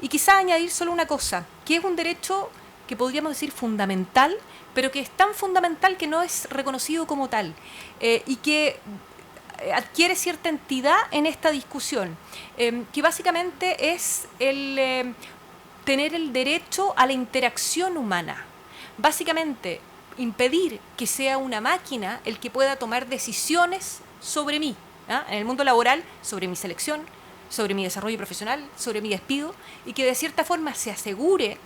Y quizá añadir solo una cosa, que es un derecho que podríamos decir fundamental, pero que es tan fundamental que no es reconocido como tal, y que adquiere cierta entidad en esta discusión, que básicamente es el tener el derecho a la interacción humana. Básicamente, impedir que sea una máquina el que pueda tomar decisiones sobre mí, ¿ah? En el mundo laboral, sobre mi selección, sobre mi desarrollo profesional, sobre mi despido, y que de cierta forma se asegure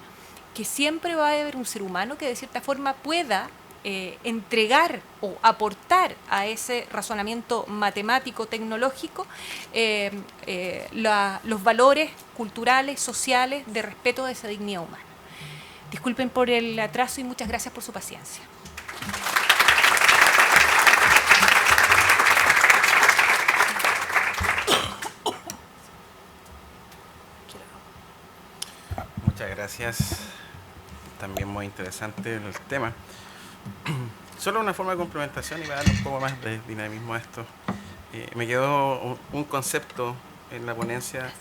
que siempre va a haber un ser humano que de cierta forma pueda entregar o aportar a ese razonamiento matemático, tecnológico, los valores culturales, sociales, de respeto de esa dignidad humana. Disculpen por el atraso y muchas gracias por su paciencia. Muchas gracias. También muy interesante el tema. Solo una forma de complementación y va a dar un poco más de dinamismo a esto. Me quedó un concepto en la ponencia,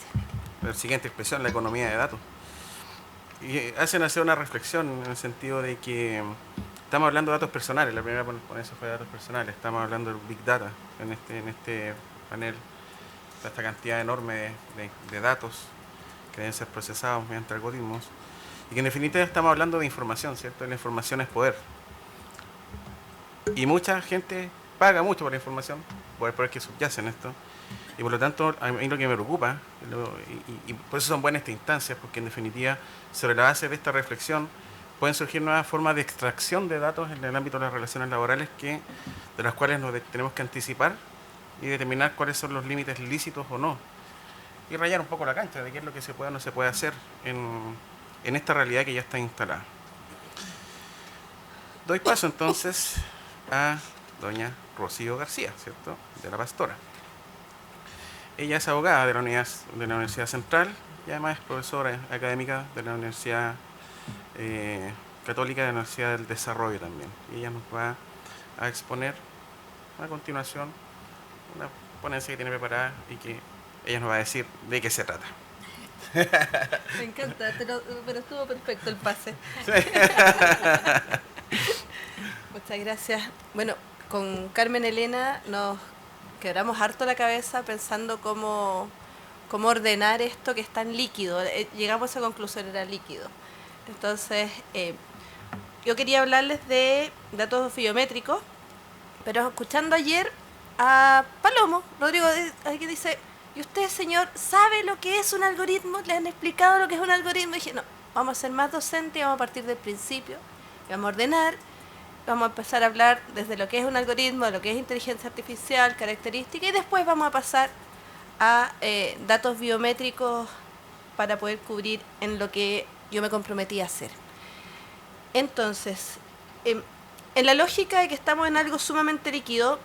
la siguiente expresión, la economía de datos. Y hacen hacer una reflexión en el sentido de que estamos hablando de datos personales, la primera ponencia fue de datos personales, estamos hablando de Big Data en este panel, de esta cantidad enorme de datos que deben ser procesados mediante algoritmos, y que en definitiva estamos hablando de información, ¿cierto? La información es poder. Y mucha gente paga mucho por la información, por el poder que subyace en esto. Y por lo tanto, a mí lo que me preocupa, y por eso son buenas estas instancias, porque en definitiva, sobre la base de esta reflexión, pueden surgir nuevas formas de extracción de datos en el ámbito de las relaciones laborales, de las cuales nos tenemos que anticipar y determinar cuáles son los límites lícitos o no. Y rayar un poco la cancha de qué es lo que se puede o no se puede hacer en esta realidad que ya está instalada. Doy paso entonces a doña Rocío García, ¿cierto?, de La Pastora. Ella es abogada de la Universidad Central y además es profesora académica de la Universidad Católica de la Universidad del Desarrollo también. Y ella nos va a exponer a continuación una ponencia que tiene preparada y que ella nos va a decir de qué se trata. Me encanta, pero estuvo perfecto el pase. Muchas gracias. Bueno, con Carmen Elena nos quebramos harto la cabeza pensando cómo ordenar esto que es tan líquido. Llegamos a esa conclusión, era líquido. Entonces, yo quería hablarles de datos biométricos, pero escuchando ayer a Palomo, Rodrigo, que dice, ¿y usted, señor, sabe lo que es un algoritmo? ¿Le han explicado lo que es un algoritmo? Y dije, no, vamos a ser más docentes, vamos a partir del principio, vamos a ordenar, vamos a empezar a hablar desde lo que es un algoritmo, lo que es inteligencia artificial, características, y después vamos a pasar a datos biométricos para poder cubrir en lo que yo me comprometí a hacer. Entonces, en la lógica de que estamos en algo sumamente líquido,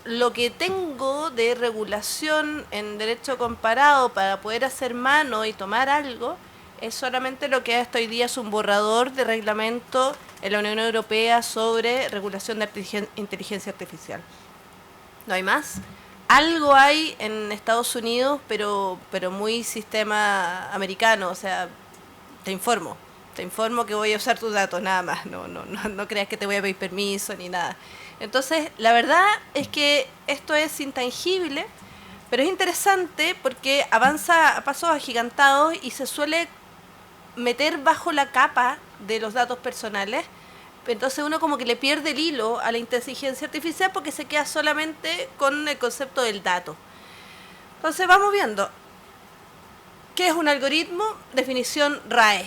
lo que tengo de regulación en derecho comparado para poder hacer mano y tomar algo es solamente lo que hasta hoy día es un borrador de reglamento en la Unión Europea sobre regulación de inteligencia artificial. No hay más. Algo hay en Estados Unidos, pero muy sistema americano, o sea, te informo que voy a usar tus datos, nada más, no creas que te voy a pedir permiso ni nada. Entonces, la verdad es que esto es intangible, pero es interesante porque avanza a pasos agigantados y se suele meter bajo la capa de los datos personales. Entonces uno como que le pierde el hilo a la inteligencia artificial porque se queda solamente con el concepto del dato. Entonces vamos viendo. ¿Qué es un algoritmo? Definición RAE.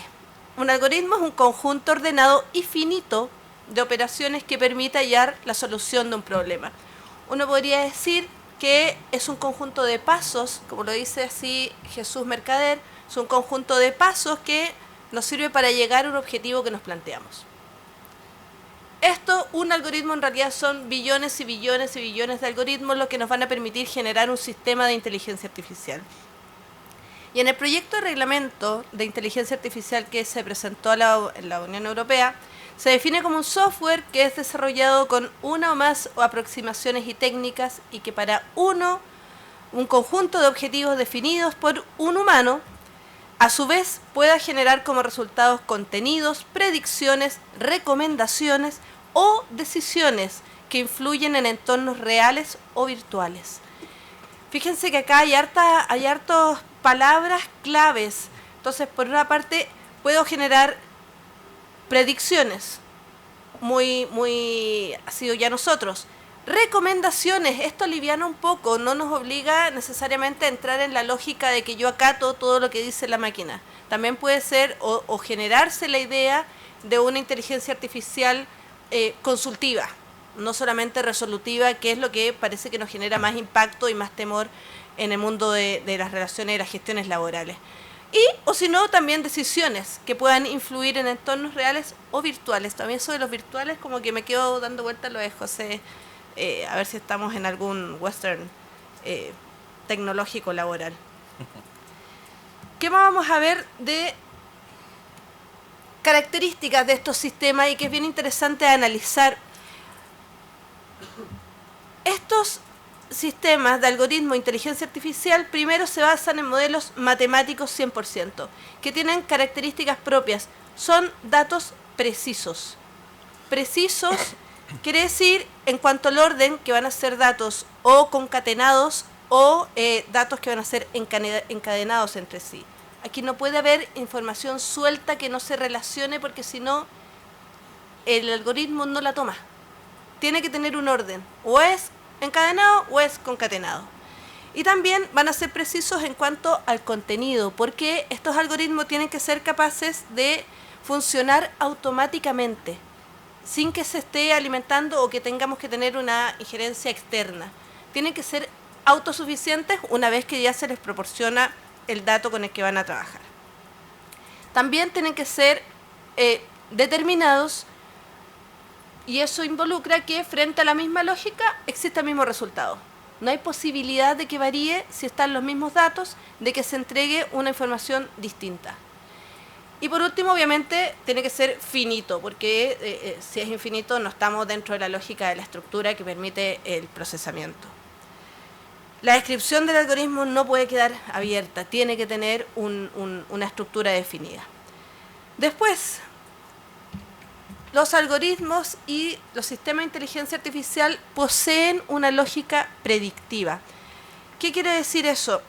Un algoritmo es un conjunto ordenado y finito de operaciones que permite hallar la solución de un problema. Uno podría decir que es un conjunto de pasos, como lo dice así Jesús Mercader, es un conjunto de pasos que nos sirve para llegar a un objetivo que nos planteamos. Un algoritmo en realidad son billones y billones y billones de algoritmos los que nos van a permitir generar un sistema de inteligencia artificial. Y en el proyecto de reglamento de inteligencia artificial que se presentó en la Unión Europea, se define como un software que es desarrollado con una o más aproximaciones y técnicas y que para un conjunto de objetivos definidos por un humano a su vez pueda generar como resultados contenidos, predicciones, recomendaciones o decisiones que influyen en entornos reales o virtuales. Fíjense que acá hay hartas palabras claves. Entonces, por una parte, puedo generar predicciones, muy ha sido ya nosotros. Recomendaciones, esto aliviana un poco, no nos obliga necesariamente a entrar en la lógica de que yo acato todo lo que dice la máquina. También puede ser o generarse la idea de una inteligencia artificial consultiva, no solamente resolutiva, que es lo que parece que nos genera más impacto y más temor en el mundo de las relaciones y las gestiones laborales. O si no, también decisiones que puedan influir en entornos reales o virtuales. También eso de los virtuales como que me quedo dando vueltas lo de José, a ver si estamos en algún western tecnológico laboral. ¿Qué más vamos a ver de características de estos sistemas y que es bien interesante analizar? Estos sistemas de algoritmo de inteligencia artificial primero se basan en modelos matemáticos 100%, que tienen características propias, son datos precisos. Precisos quiere decir en cuanto al orden que van a ser datos o concatenados o datos que van a ser encadenados entre sí. Aquí no puede haber información suelta que no se relacione porque si no el algoritmo no la toma. Tiene que tener un orden, o es encadenado o es concatenado. Y también van a ser precisos en cuanto al contenido, porque estos algoritmos tienen que ser capaces de funcionar automáticamente, sin que se esté alimentando o que tengamos que tener una injerencia externa. Tienen que ser autosuficientes una vez que ya se les proporciona el dato con el que van a trabajar. También tienen que ser determinados, y eso involucra que frente a la misma lógica exista el mismo resultado. No hay posibilidad de que varíe si están los mismos datos, de que se entregue una información distinta. Y por último, obviamente, tiene que ser finito, porque si es infinito no estamos dentro de la lógica de la estructura que permite el procesamiento. La descripción del algoritmo no puede quedar abierta, tiene que tener una estructura definida. Después, los algoritmos y los sistemas de inteligencia artificial poseen una lógica predictiva. ¿Qué quiere decir eso?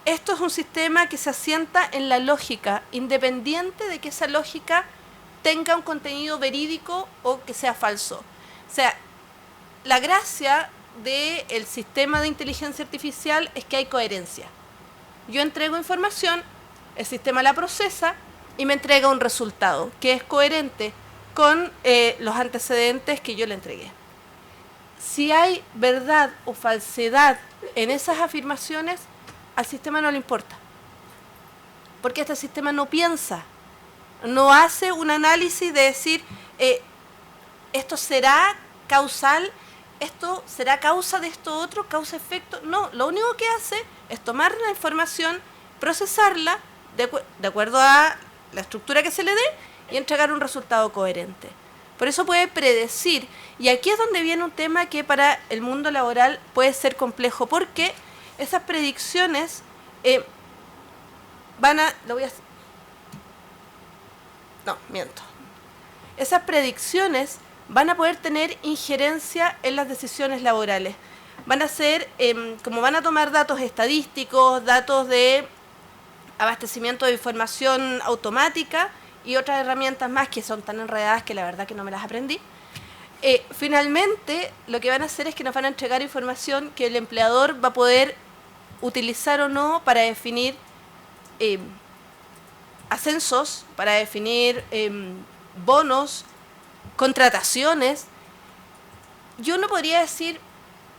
Esto es un sistema que se asienta en la lógica, independiente de que esa lógica tenga un contenido verídico o que sea falso. O sea, la gracia del sistema de inteligencia artificial es que hay coherencia. Yo entrego información, el sistema la procesa y me entrega un resultado que es coherente con los antecedentes que yo le entregué. Si hay verdad o falsedad en esas afirmaciones, al sistema no le importa. Porque este sistema no piensa, no hace un análisis de decir, esto será causal, esto será causa de esto otro, causa-efecto. No, lo único que hace es tomar la información, procesarla de acuerdo a la estructura que se le dé y entregar un resultado coherente. Por eso puede predecir, y aquí es donde viene un tema que para el mundo laboral puede ser complejo, porque esas predicciones esas predicciones van a poder tener injerencia en las decisiones laborales. Van a ser, como van a tomar datos estadísticos, datos de abastecimiento de información automática y otras herramientas más que son tan enredadas que la verdad que no me las aprendí. Finalmente, lo que van a hacer es que nos van a entregar información que el empleador va a poder utilizar o no para definir ascensos, para definir bonos, contrataciones. Yo no podría decir,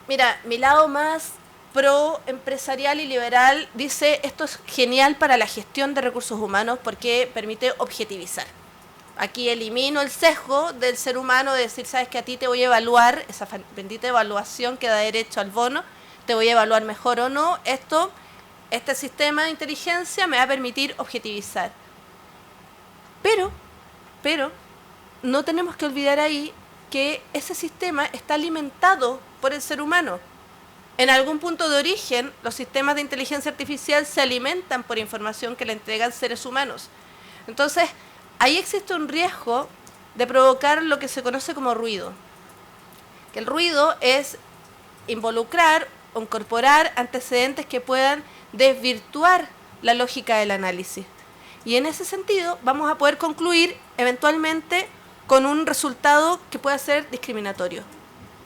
mira, mi lado más pro empresarial y liberal dice esto es genial para la gestión de recursos humanos porque permite objetivizar. Aquí elimino el sesgo del ser humano de decir, sabes que a ti te voy a evaluar, esa bendita evaluación que da derecho al bono, te voy a evaluar mejor o no, este sistema de inteligencia me va a permitir objetivizar. Pero, no tenemos que olvidar ahí que ese sistema está alimentado por el ser humano. En algún punto de origen, los sistemas de inteligencia artificial se alimentan por información que le entregan seres humanos. Entonces, ahí existe un riesgo de provocar lo que se conoce como ruido. Que el ruido es involucrar o incorporar antecedentes que puedan desvirtuar la lógica del análisis. Y en ese sentido vamos a poder concluir eventualmente con un resultado que pueda ser discriminatorio.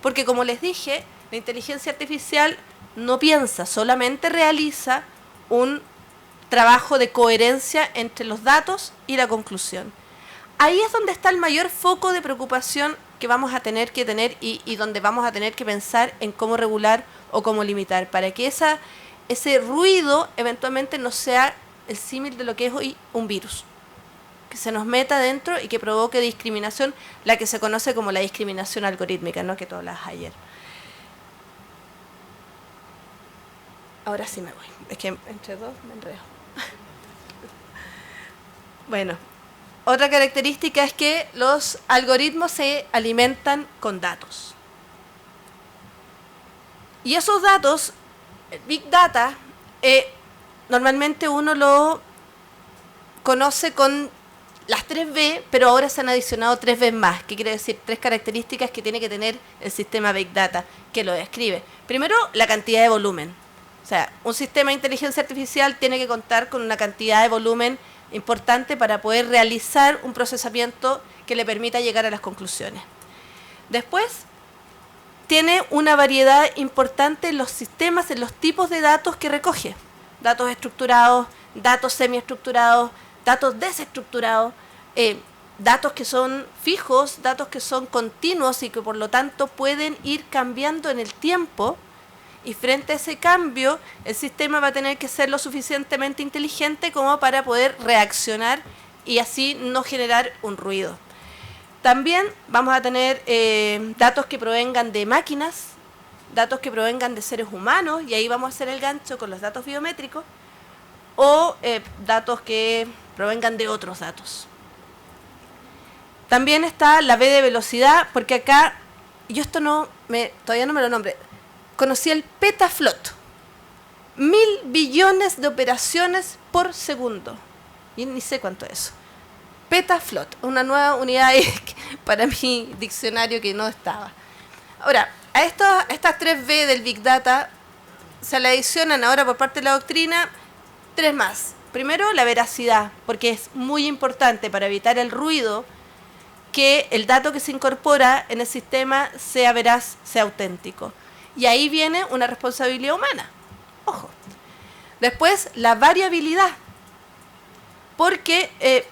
Porque como les dije, la inteligencia artificial no piensa, solamente realiza un trabajo de coherencia entre los datos y la conclusión. Ahí es donde está el mayor foco de preocupación que vamos a tener que tener y donde vamos a tener que pensar en cómo regular o cómo limitar, para que ese ruido eventualmente no sea el símil de lo que es hoy un virus, que se nos meta dentro y que provoque discriminación, la que se conoce como la discriminación algorítmica, ¿no? Que tú hablabas ayer. Ahora sí me voy, es que entre dos me enredo. Bueno, otra característica es que los algoritmos se alimentan con datos. Y esos datos, el Big Data, normalmente uno lo conoce con las 3B, pero ahora se han adicionado 3B más, que quiere decir 3 características que tiene que tener el sistema Big Data, que lo describe. Primero, la cantidad de volumen. O sea, un sistema de inteligencia artificial tiene que contar con una cantidad de volumen importante para poder realizar un procesamiento que le permita llegar a las conclusiones. Después, tiene una variedad importante en los sistemas, en los tipos de datos que recoge. Datos estructurados, datos semiestructurados, datos desestructurados, datos que son fijos, datos que son continuos y que por lo tanto pueden ir cambiando en el tiempo. Y frente a ese cambio, el sistema va a tener que ser lo suficientemente inteligente como para poder reaccionar y así no generar un ruido. También vamos a tener datos que provengan de máquinas, datos que provengan de seres humanos, y ahí vamos a hacer el gancho con los datos biométricos, o datos que provengan de otros datos. También está la B de velocidad, porque acá, yo esto todavía no me lo nombré, conocí el petaflot, 1000 billones de operaciones por segundo. Y ni sé cuánto es eso. Petaflot, una nueva unidad para mi diccionario que no estaba. Ahora, a estas 3B del Big Data se le adicionan ahora por parte de la doctrina 3 más. Primero, la veracidad, porque es muy importante para evitar el ruido que el dato que se incorpora en el sistema sea veraz, sea auténtico. Y ahí viene una responsabilidad humana. Ojo. Después, la variabilidad. Porque,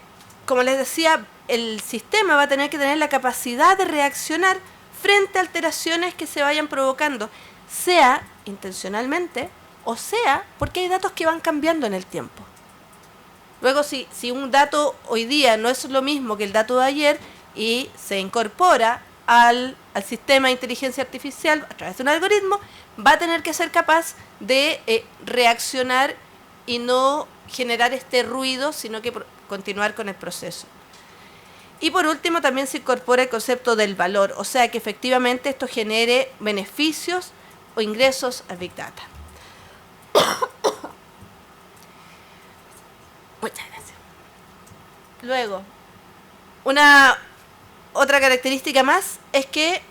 como les decía, el sistema va a tener que tener la capacidad de reaccionar frente a alteraciones que se vayan provocando, sea intencionalmente o sea porque hay datos que van cambiando en el tiempo. Luego, si un dato hoy día no es lo mismo que el dato de ayer y se incorpora al sistema de inteligencia artificial a través de un algoritmo, va a tener que ser capaz de reaccionar y no generar este ruido, sino que continuar con el proceso. Y por último, también se incorpora el concepto del valor, o sea que efectivamente esto genere beneficios o ingresos al Big Data. Muchas gracias. Luego, otra característica más es que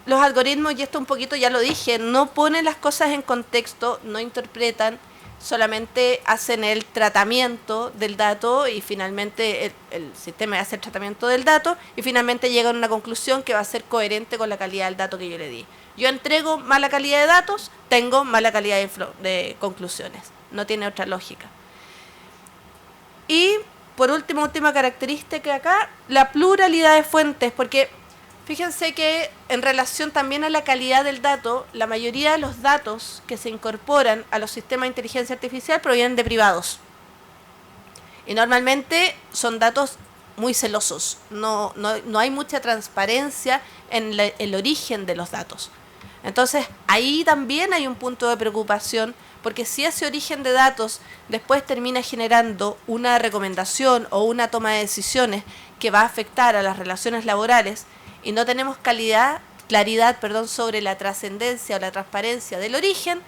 los algoritmos, y esto un poquito ya lo dije, no ponen las cosas en contexto, no interpretan, solamente hacen el tratamiento del dato y finalmente el sistema hace el tratamiento del dato y finalmente llega a una conclusión que va a ser coherente con la calidad del dato que yo le di. Yo entrego mala calidad de datos, tengo mala calidad de conclusiones. No tiene otra lógica. Y por último, última característica acá, la pluralidad de fuentes, porque fíjense que en relación también a la calidad del dato, la mayoría de los datos que se incorporan a los sistemas de inteligencia artificial provienen de privados. Y normalmente son datos muy celosos, no hay mucha transparencia en el origen de los datos. Entonces, ahí también hay un punto de preocupación, porque si ese origen de datos después termina generando una recomendación o una toma de decisiones que va a afectar a las relaciones laborales y no tenemos calidad claridad, sobre la trascendencia o la transparencia del origen,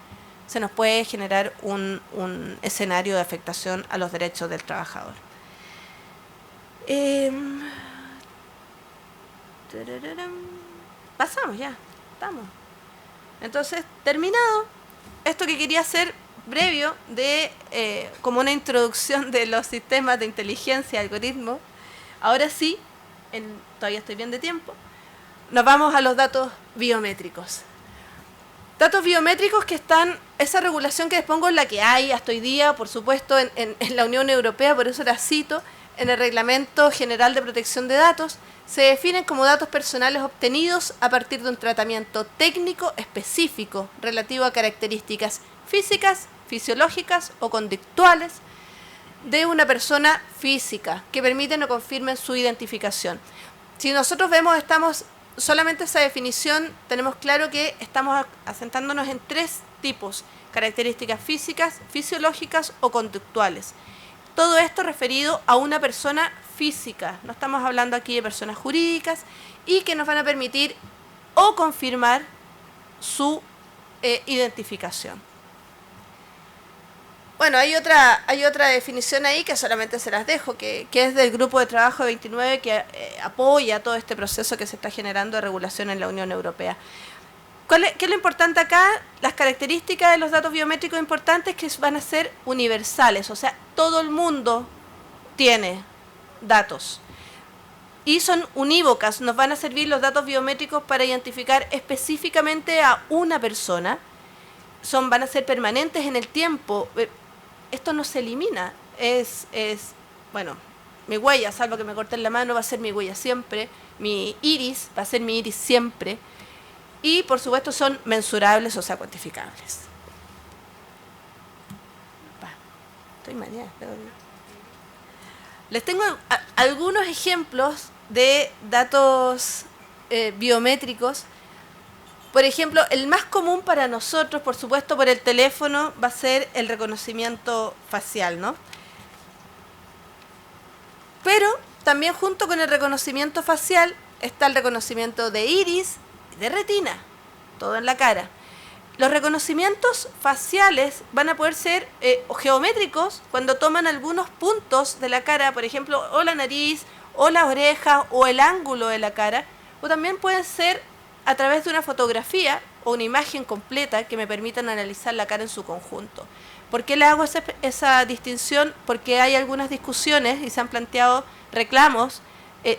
se nos puede generar un escenario de afectación a los derechos del trabajador. Pasamos ya, estamos. Entonces, terminado, esto que quería hacer previo de como una introducción de los sistemas de inteligencia, algoritmos, ahora sí, todavía estoy bien de tiempo, nos vamos a los datos biométricos. Datos biométricos que están, esa regulación que les pongo es la que hay hasta hoy día, por supuesto, en la Unión Europea, por eso la cito, en el Reglamento General de Protección de Datos, se definen como datos personales obtenidos a partir de un tratamiento técnico específico relativo a características físicas, fisiológicas o conductuales de una persona física que permiten o confirmen su identificación. Si nosotros vemos, solamente esa definición, tenemos claro que estamos asentándonos en 3 tipos: características físicas, fisiológicas o conductuales. Todo esto referido a una persona física, no estamos hablando aquí de personas jurídicas, y que nos van a permitir o confirmar su identificación. Bueno, hay otra definición ahí que solamente se las dejo, que es del grupo de trabajo de 29 que apoya todo este proceso que se está generando de regulación en la Unión Europea. ¿Qué es lo importante acá? Las características de los datos biométricos importantes que van a ser universales, o sea, todo el mundo tiene datos. Y son unívocas, nos van a servir los datos biométricos para identificar específicamente a una persona. Van a ser permanentes en el tiempo. Esto no se elimina. Bueno, mi huella, salvo que me corten la mano, va a ser mi huella siempre. Mi iris va a ser mi iris siempre. Y, por supuesto, son mensurables, o sea, cuantificables. Estoy mañana. Les tengo algunos ejemplos de datos biométricos. Por ejemplo, el más común para nosotros, por supuesto, por el teléfono, va a ser el reconocimiento facial, ¿no? Pero también junto con el reconocimiento facial está el reconocimiento de iris, de retina, todo en la cara. Los reconocimientos faciales van a poder ser geométricos cuando toman algunos puntos de la cara, por ejemplo, o la nariz, o las orejas, o el ángulo de la cara, o también pueden ser a través de una fotografía o una imagen completa que me permitan analizar la cara en su conjunto. ¿Por qué le hago esa distinción? Porque hay algunas discusiones y se han planteado reclamos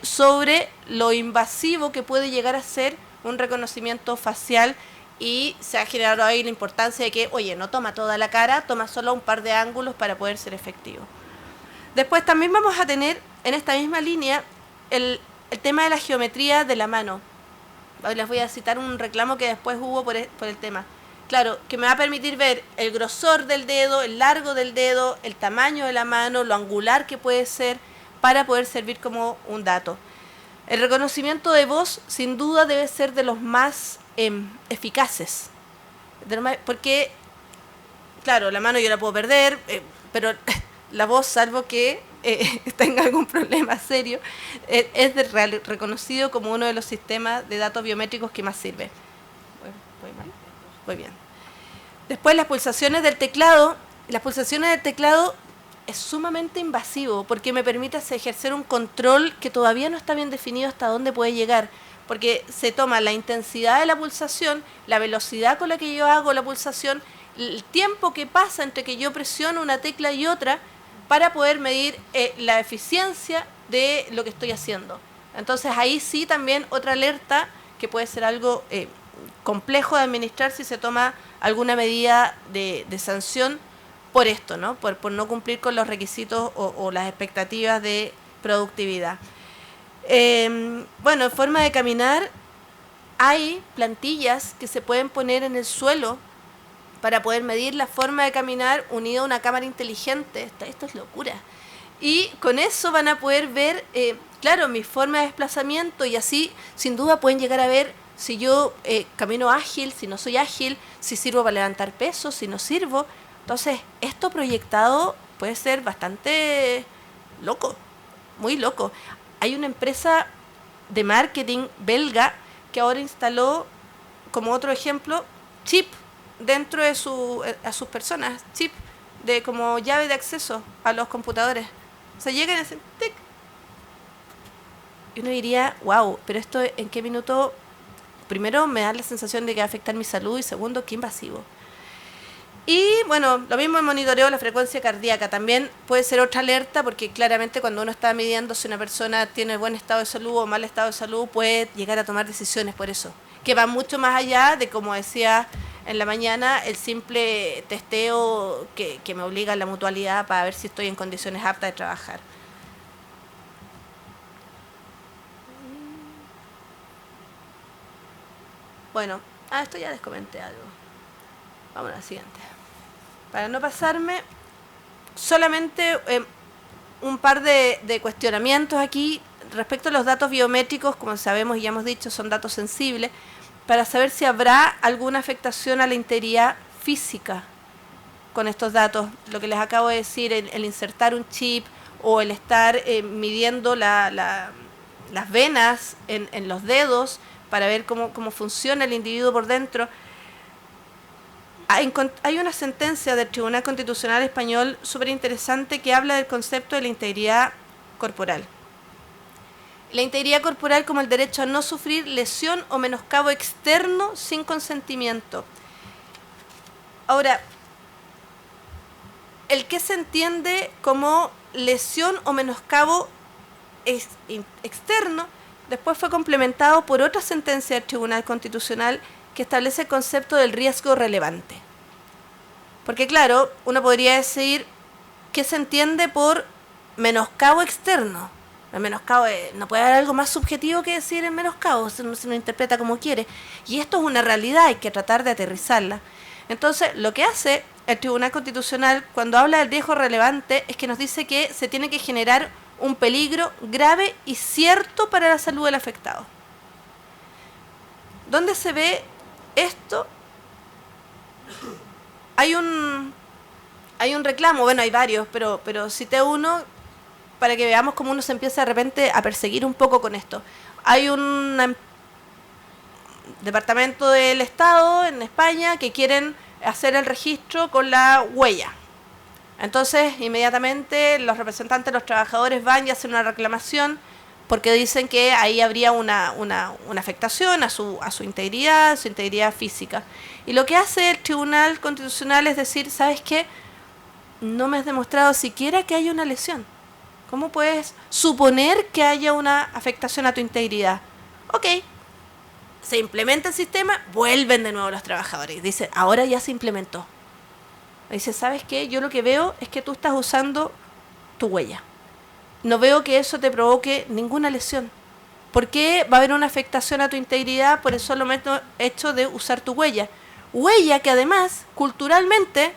sobre lo invasivo que puede llegar a ser un reconocimiento facial, y se ha generado ahí la importancia de que, oye, no toma toda la cara, toma solo un par de ángulos para poder ser efectivo. Después también vamos a tener en esta misma línea el tema de la geometría de la mano. Hoy les voy a citar un reclamo que después hubo por el tema. Claro, que me va a permitir ver el grosor del dedo, el largo del dedo, el tamaño de la mano, lo angular que puede ser, para poder servir como un dato. El reconocimiento de voz, sin duda, debe ser de los más eficaces. Porque, claro, la mano yo la puedo perder, pero la voz, salvo que tenga algún problema serio, es reconocido como uno de los sistemas de datos biométricos que más sirve. ¿Voy mal? Voy bien. Después, las pulsaciones del teclado. Las pulsaciones del teclado es sumamente invasivo porque me permite ejercer un control que todavía no está bien definido hasta dónde puede llegar, porque se toma la intensidad de la pulsación, la velocidad con la que yo hago la pulsación, el tiempo que pasa entre que yo presiono una tecla y otra, para poder medir la eficiencia de lo que estoy haciendo. Entonces ahí sí también otra alerta que puede ser algo complejo de administrar si se toma alguna medida de sanción por esto, ¿no? Por no cumplir con los requisitos o las expectativas de productividad. Bueno, en forma de caminar, hay plantillas que se pueden poner en el suelo para poder medir la forma de caminar unida a una cámara inteligente. Esto es locura. Y con eso van a poder ver, claro, mi forma de desplazamiento, y así sin duda pueden llegar a ver si yo camino ágil, si no soy ágil, si sirvo para levantar pesos, si no sirvo. Entonces, esto proyectado puede ser bastante loco, muy loco. Hay una empresa de marketing belga que ahora instaló, como otro ejemplo, chip dentro de a sus personas, chip de como llave de acceso a los computadores. O sea, llegan y dicen, tic. Y uno diría, wow, pero esto en qué minuto, primero me da la sensación de que va a afectar mi salud y segundo, qué invasivo. Y bueno, lo mismo en monitoreo de la frecuencia cardíaca. También puede ser otra alerta porque claramente cuando uno está midiendo si una persona tiene buen estado de salud o mal estado de salud puede llegar a tomar decisiones por eso. Que va mucho más allá de, como decía en la mañana, el simple testeo que me obliga a la mutualidad para ver si estoy en condiciones aptas de trabajar. Bueno, esto ya les comenté algo. Vamos a la siguiente. Para no pasarme, solamente un par de cuestionamientos aquí respecto a los datos biométricos. Como sabemos y ya hemos dicho, son datos sensibles, para saber si habrá alguna afectación a la integridad física con estos datos. Lo que les acabo de decir, el insertar un chip o el estar midiendo las venas en los dedos para ver cómo funciona el individuo por dentro. Hay una sentencia del Tribunal Constitucional Español súper interesante que habla del concepto de la integridad corporal. La integridad corporal como el derecho a no sufrir lesión o menoscabo externo sin consentimiento. Ahora, el que se entiende como lesión o menoscabo externo, después fue complementado por otra sentencia del Tribunal Constitucional que establece el concepto del riesgo relevante. Porque claro, uno podría decir ¿qué se entiende por menoscabo externo? El menoscabo no puede haber algo más subjetivo que decir el menoscabo, se lo interpreta como quiere. Y esto es una realidad, hay que tratar de aterrizarla. Entonces, lo que hace el Tribunal Constitucional cuando habla del riesgo relevante es que nos dice que se tiene que generar un peligro grave y cierto para la salud del afectado. ¿Dónde se ve esto? Hay un reclamo, bueno, hay varios, pero cité uno para que veamos cómo uno se empieza de repente a perseguir un poco con esto. Hay un departamento del Estado en España que quieren hacer el registro con la huella. Entonces, inmediatamente los representantes de los trabajadores van y hacen una reclamación porque dicen que ahí habría una afectación a su integridad, su integridad física. Y lo que hace el Tribunal Constitucional es decir, ¿sabes qué? No me has demostrado siquiera que haya una lesión. ¿Cómo puedes suponer que haya una afectación a tu integridad? Ok, se implementa el sistema, vuelven de nuevo los trabajadores. Dice, ahora ya se implementó. Dice, ¿sabes qué? Yo lo que veo es que tú estás usando tu huella. No veo que eso te provoque ninguna lesión. ¿Por qué va a haber una afectación a tu integridad por el solo hecho de usar tu huella? Huella que además, culturalmente,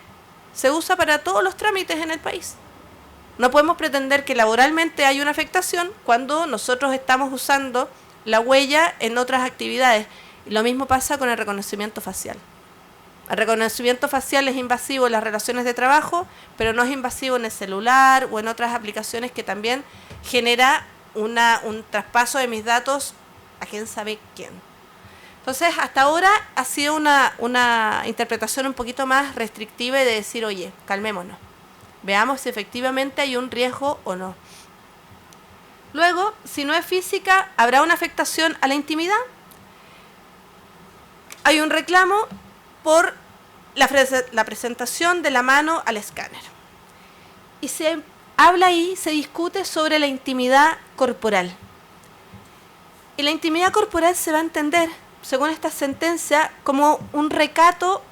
se usa para todos los trámites en el país. No podemos pretender que laboralmente hay una afectación cuando nosotros estamos usando la huella en otras actividades. Y lo mismo pasa con el reconocimiento facial. El reconocimiento facial es invasivo en las relaciones de trabajo, pero no es invasivo en el celular o en otras aplicaciones que también genera un traspaso de mis datos a quién sabe quién. Entonces, hasta ahora ha sido una interpretación un poquito más restrictiva y de decir, oye, calmémonos. Veamos si efectivamente hay un riesgo o no. Luego, si no es física, ¿habrá una afectación a la intimidad? Hay un reclamo por la presentación de la mano al escáner. Y se habla ahí, se discute sobre la intimidad corporal. Y la intimidad corporal se va a entender, según esta sentencia, como un recato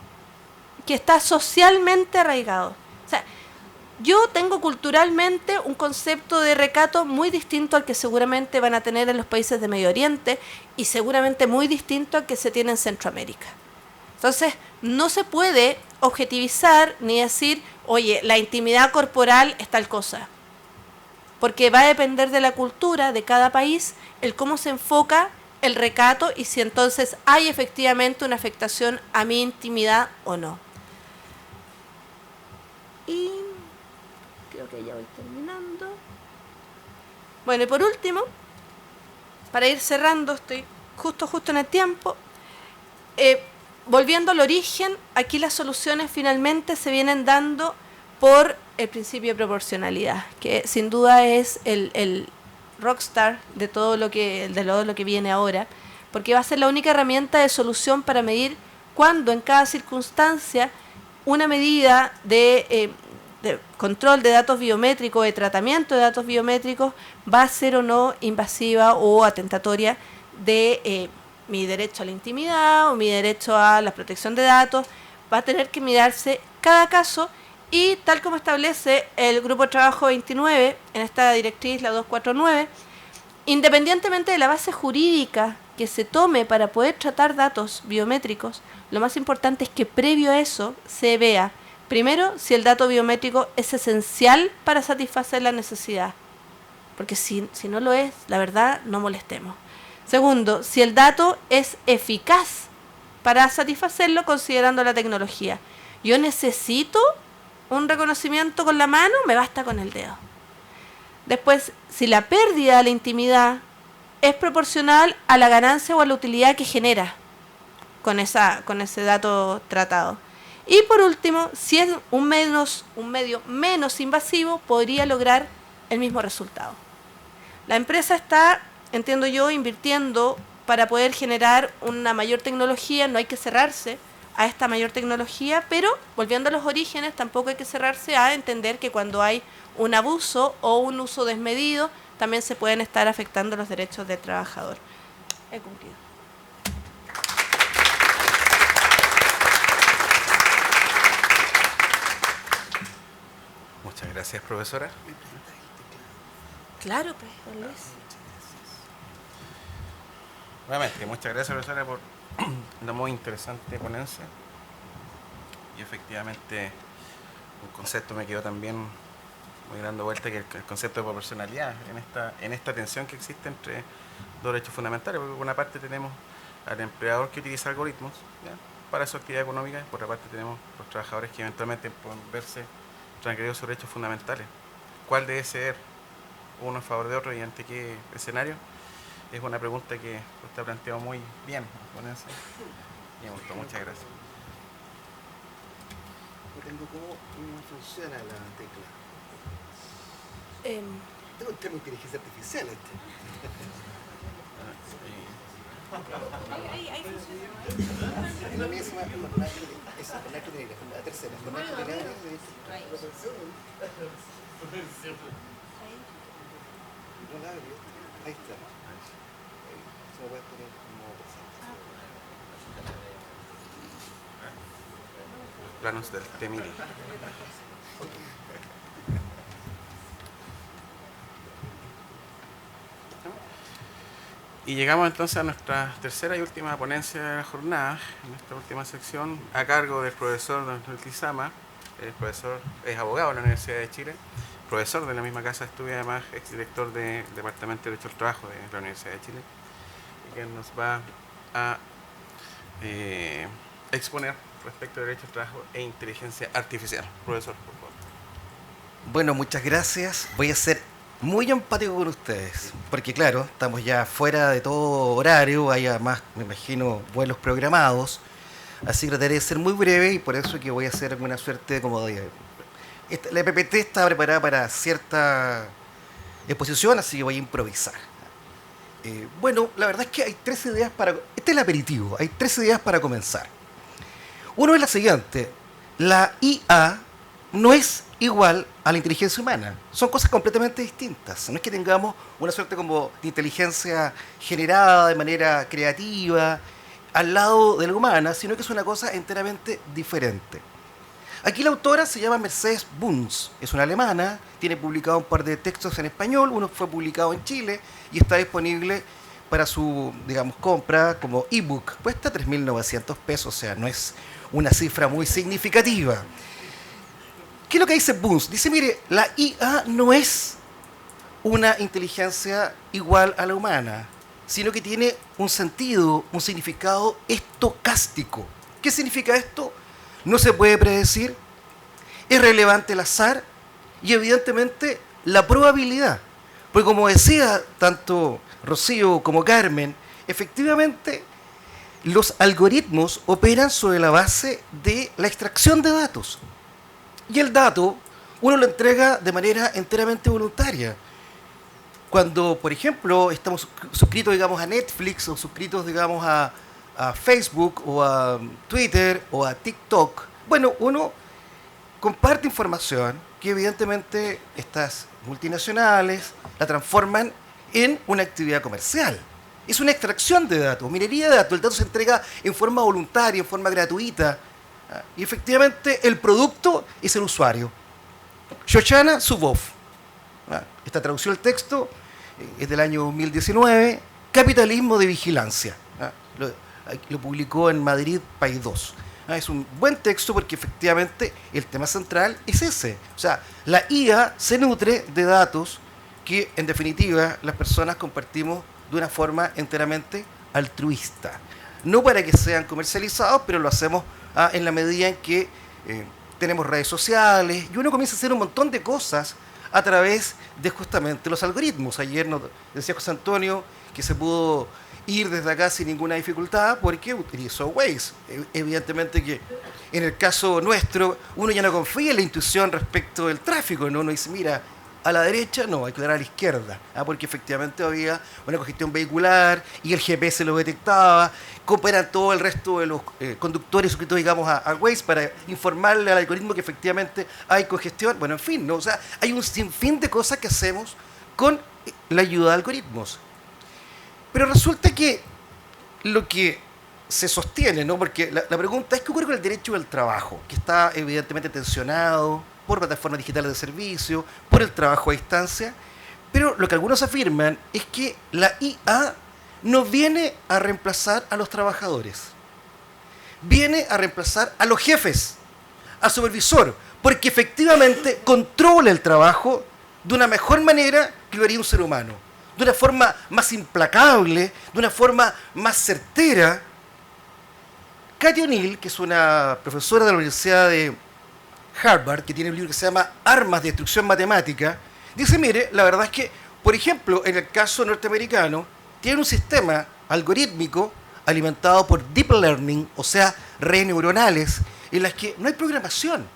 que está socialmente arraigado. O sea, yo tengo culturalmente un concepto de recato muy distinto al que seguramente van a tener en los países de Medio Oriente y seguramente muy distinto al que se tiene en Centroamérica. Entonces, no se puede objetivizar ni decir, oye, la intimidad corporal es tal cosa. Porque va a depender de la cultura de cada país, el cómo se enfoca el recato y si entonces hay efectivamente una afectación a mi intimidad o no. Y creo que ya voy terminando. Bueno, y por último, para ir cerrando, estoy justo en el tiempo. Volviendo al origen, aquí las soluciones finalmente se vienen dando por el principio de proporcionalidad, que sin duda es el rockstar de todo lo que viene ahora, porque va a ser la única herramienta de solución para medir cuándo en cada circunstancia una medida de control de datos biométricos, de tratamiento de datos biométricos, va a ser o no invasiva o atentatoria de mi derecho a la intimidad o mi derecho a la protección de datos. Va a tener que mirarse cada caso y, tal como establece el Grupo de Trabajo 29 en esta directriz, la 249, independientemente de la base jurídica que se tome para poder tratar datos biométricos, lo más importante es que previo a eso se vea, primero, si el dato biométrico es esencial para satisfacer la necesidad, porque si no lo es, la verdad, no molestemos. Segundo, si el dato es eficaz para satisfacerlo considerando la tecnología. Yo necesito un reconocimiento con la mano, me basta con el dedo. Después, si la pérdida de la intimidad es proporcional a la ganancia o a la utilidad que genera con ese dato tratado. Y por último, si es un medio menos invasivo, podría lograr el mismo resultado. La empresa está, entiendo yo, invirtiendo para poder generar una mayor tecnología. No hay que cerrarse a esta mayor tecnología, pero volviendo a los orígenes, tampoco hay que cerrarse a entender que cuando hay un abuso o un uso desmedido, también se pueden estar afectando los derechos del trabajador. He cumplido. Muchas gracias, profesora. Claro, pues, don Luis. Nuevamente, muchas gracias, profesora, por una muy interesante ponencia. Y efectivamente, un concepto me quedó también muy dando vuelta, que el concepto de proporcionalidad en esta tensión que existe entre dos derechos fundamentales, porque por una parte tenemos al empleador que utiliza algoritmos, ¿ya?, para su actividad económica, y por otra parte tenemos los trabajadores que eventualmente pueden verse transgredidos sus derechos fundamentales. ¿Cuál debe ser uno a favor de otro y ante qué escenario? Es una pregunta que usted ha planteado muy bien. Me gustó, muchas gracias. No tengo cómo funciona la tecla. Tengo un tema de inteligencia artificial La mía se llama la tercera. Ahí está. Se lo puedes poner como presente. Planos del T-1000. Y llegamos entonces a nuestra tercera y última ponencia de la jornada, en esta última sección, a cargo del profesor Don Luis Lizama. El profesor es abogado de la Universidad de Chile, profesor de la misma casa de estudio, además exdirector del Departamento de Derecho del Trabajo de la Universidad de Chile, y que nos va a exponer respecto de derecho del trabajo e inteligencia artificial. Profesor, por favor. Bueno, muchas gracias. Voy a ser muy empático con ustedes, porque claro, estamos ya fuera de todo horario, hay además, me imagino, vuelos programados, así que trataré de ser muy breve y por eso que voy a hacer alguna suerte como de... La PPT está preparada para cierta exposición, así que voy a improvisar. Bueno, la verdad es que hay 3 ideas para... Este es el aperitivo, hay 3 ideas para comenzar. Uno es la siguiente: la IA no es igual a la inteligencia humana. Son cosas completamente distintas. No es que tengamos una suerte como de inteligencia generada de manera creativa al lado de la humana, sino que es una cosa enteramente diferente. Aquí la autora se llama Mercedes Bunz, es una alemana, tiene publicado un par de textos en español, uno fue publicado en Chile y está disponible para su, digamos, compra como ebook. Cuesta 3.900 pesos, o sea, no es una cifra muy significativa. ¿Qué es lo que dice Bunz? Dice, mire, la IA no es una inteligencia igual a la humana, sino que tiene un sentido, un significado estocástico. ¿Qué significa esto? No se puede predecir, es relevante el azar y evidentemente la probabilidad. Porque como decía tanto Rocío como Carmen, efectivamente los algoritmos operan sobre la base de la extracción de datos. Y el dato uno lo entrega de manera enteramente voluntaria. Cuando, por ejemplo, estamos suscritos, digamos, a Netflix o suscritos, digamos, a Facebook o a Twitter o a TikTok, bueno, uno comparte información que evidentemente estas multinacionales la transforman en una actividad comercial. Es una extracción de datos, minería de datos. El dato se entrega en forma voluntaria, en forma gratuita. Y efectivamente el producto es el usuario. Shoshana Zuboff. Esta traducción del texto es del año 2019. Capitalismo de vigilancia. Lo publicó en Madrid, País 2. Es un buen texto porque efectivamente el tema central es ese. O sea, la IA se nutre de datos que en definitiva las personas compartimos de una forma enteramente altruista. No para que sean comercializados, pero lo hacemos en la medida en que tenemos redes sociales y uno comienza a hacer un montón de cosas a través de justamente los algoritmos. Ayer nos decía José Antonio que se pudo ir desde acá sin ninguna dificultad porque utilizó Waze. Evidentemente que en el caso nuestro uno ya no confía en la intuición respecto del tráfico, ¿no? Uno dice, mira, a la derecha no, hay que dar a la izquierda, porque efectivamente había una congestión vehicular y el GPS lo detectaba, cooperan todo el resto de los conductores suscritos, digamos, a Waze para informarle al algoritmo que efectivamente hay congestión. Bueno, en fin, ¿no? O sea, hay un sinfín de cosas que hacemos con la ayuda de algoritmos. Pero resulta que lo que se sostiene, ¿no? Porque la pregunta es, ¿qué ocurre con el derecho del trabajo? Que está evidentemente tensionado por plataformas digitales de servicio, por el trabajo a distancia, pero lo que algunos afirman es que la IA no viene a reemplazar a los trabajadores, viene a reemplazar a los jefes, al supervisor, porque efectivamente controla el trabajo de una mejor manera que lo haría un ser humano, de una forma más implacable, de una forma más certera. Cathy O'Neil, que es una profesora de la Universidad de Harvard, que tiene un libro que se llama Armas de Destrucción Matemática, dice, mire, la verdad es que, por ejemplo, en el caso norteamericano, tiene un sistema algorítmico alimentado por deep learning, o sea, redes neuronales, en las que no hay programación.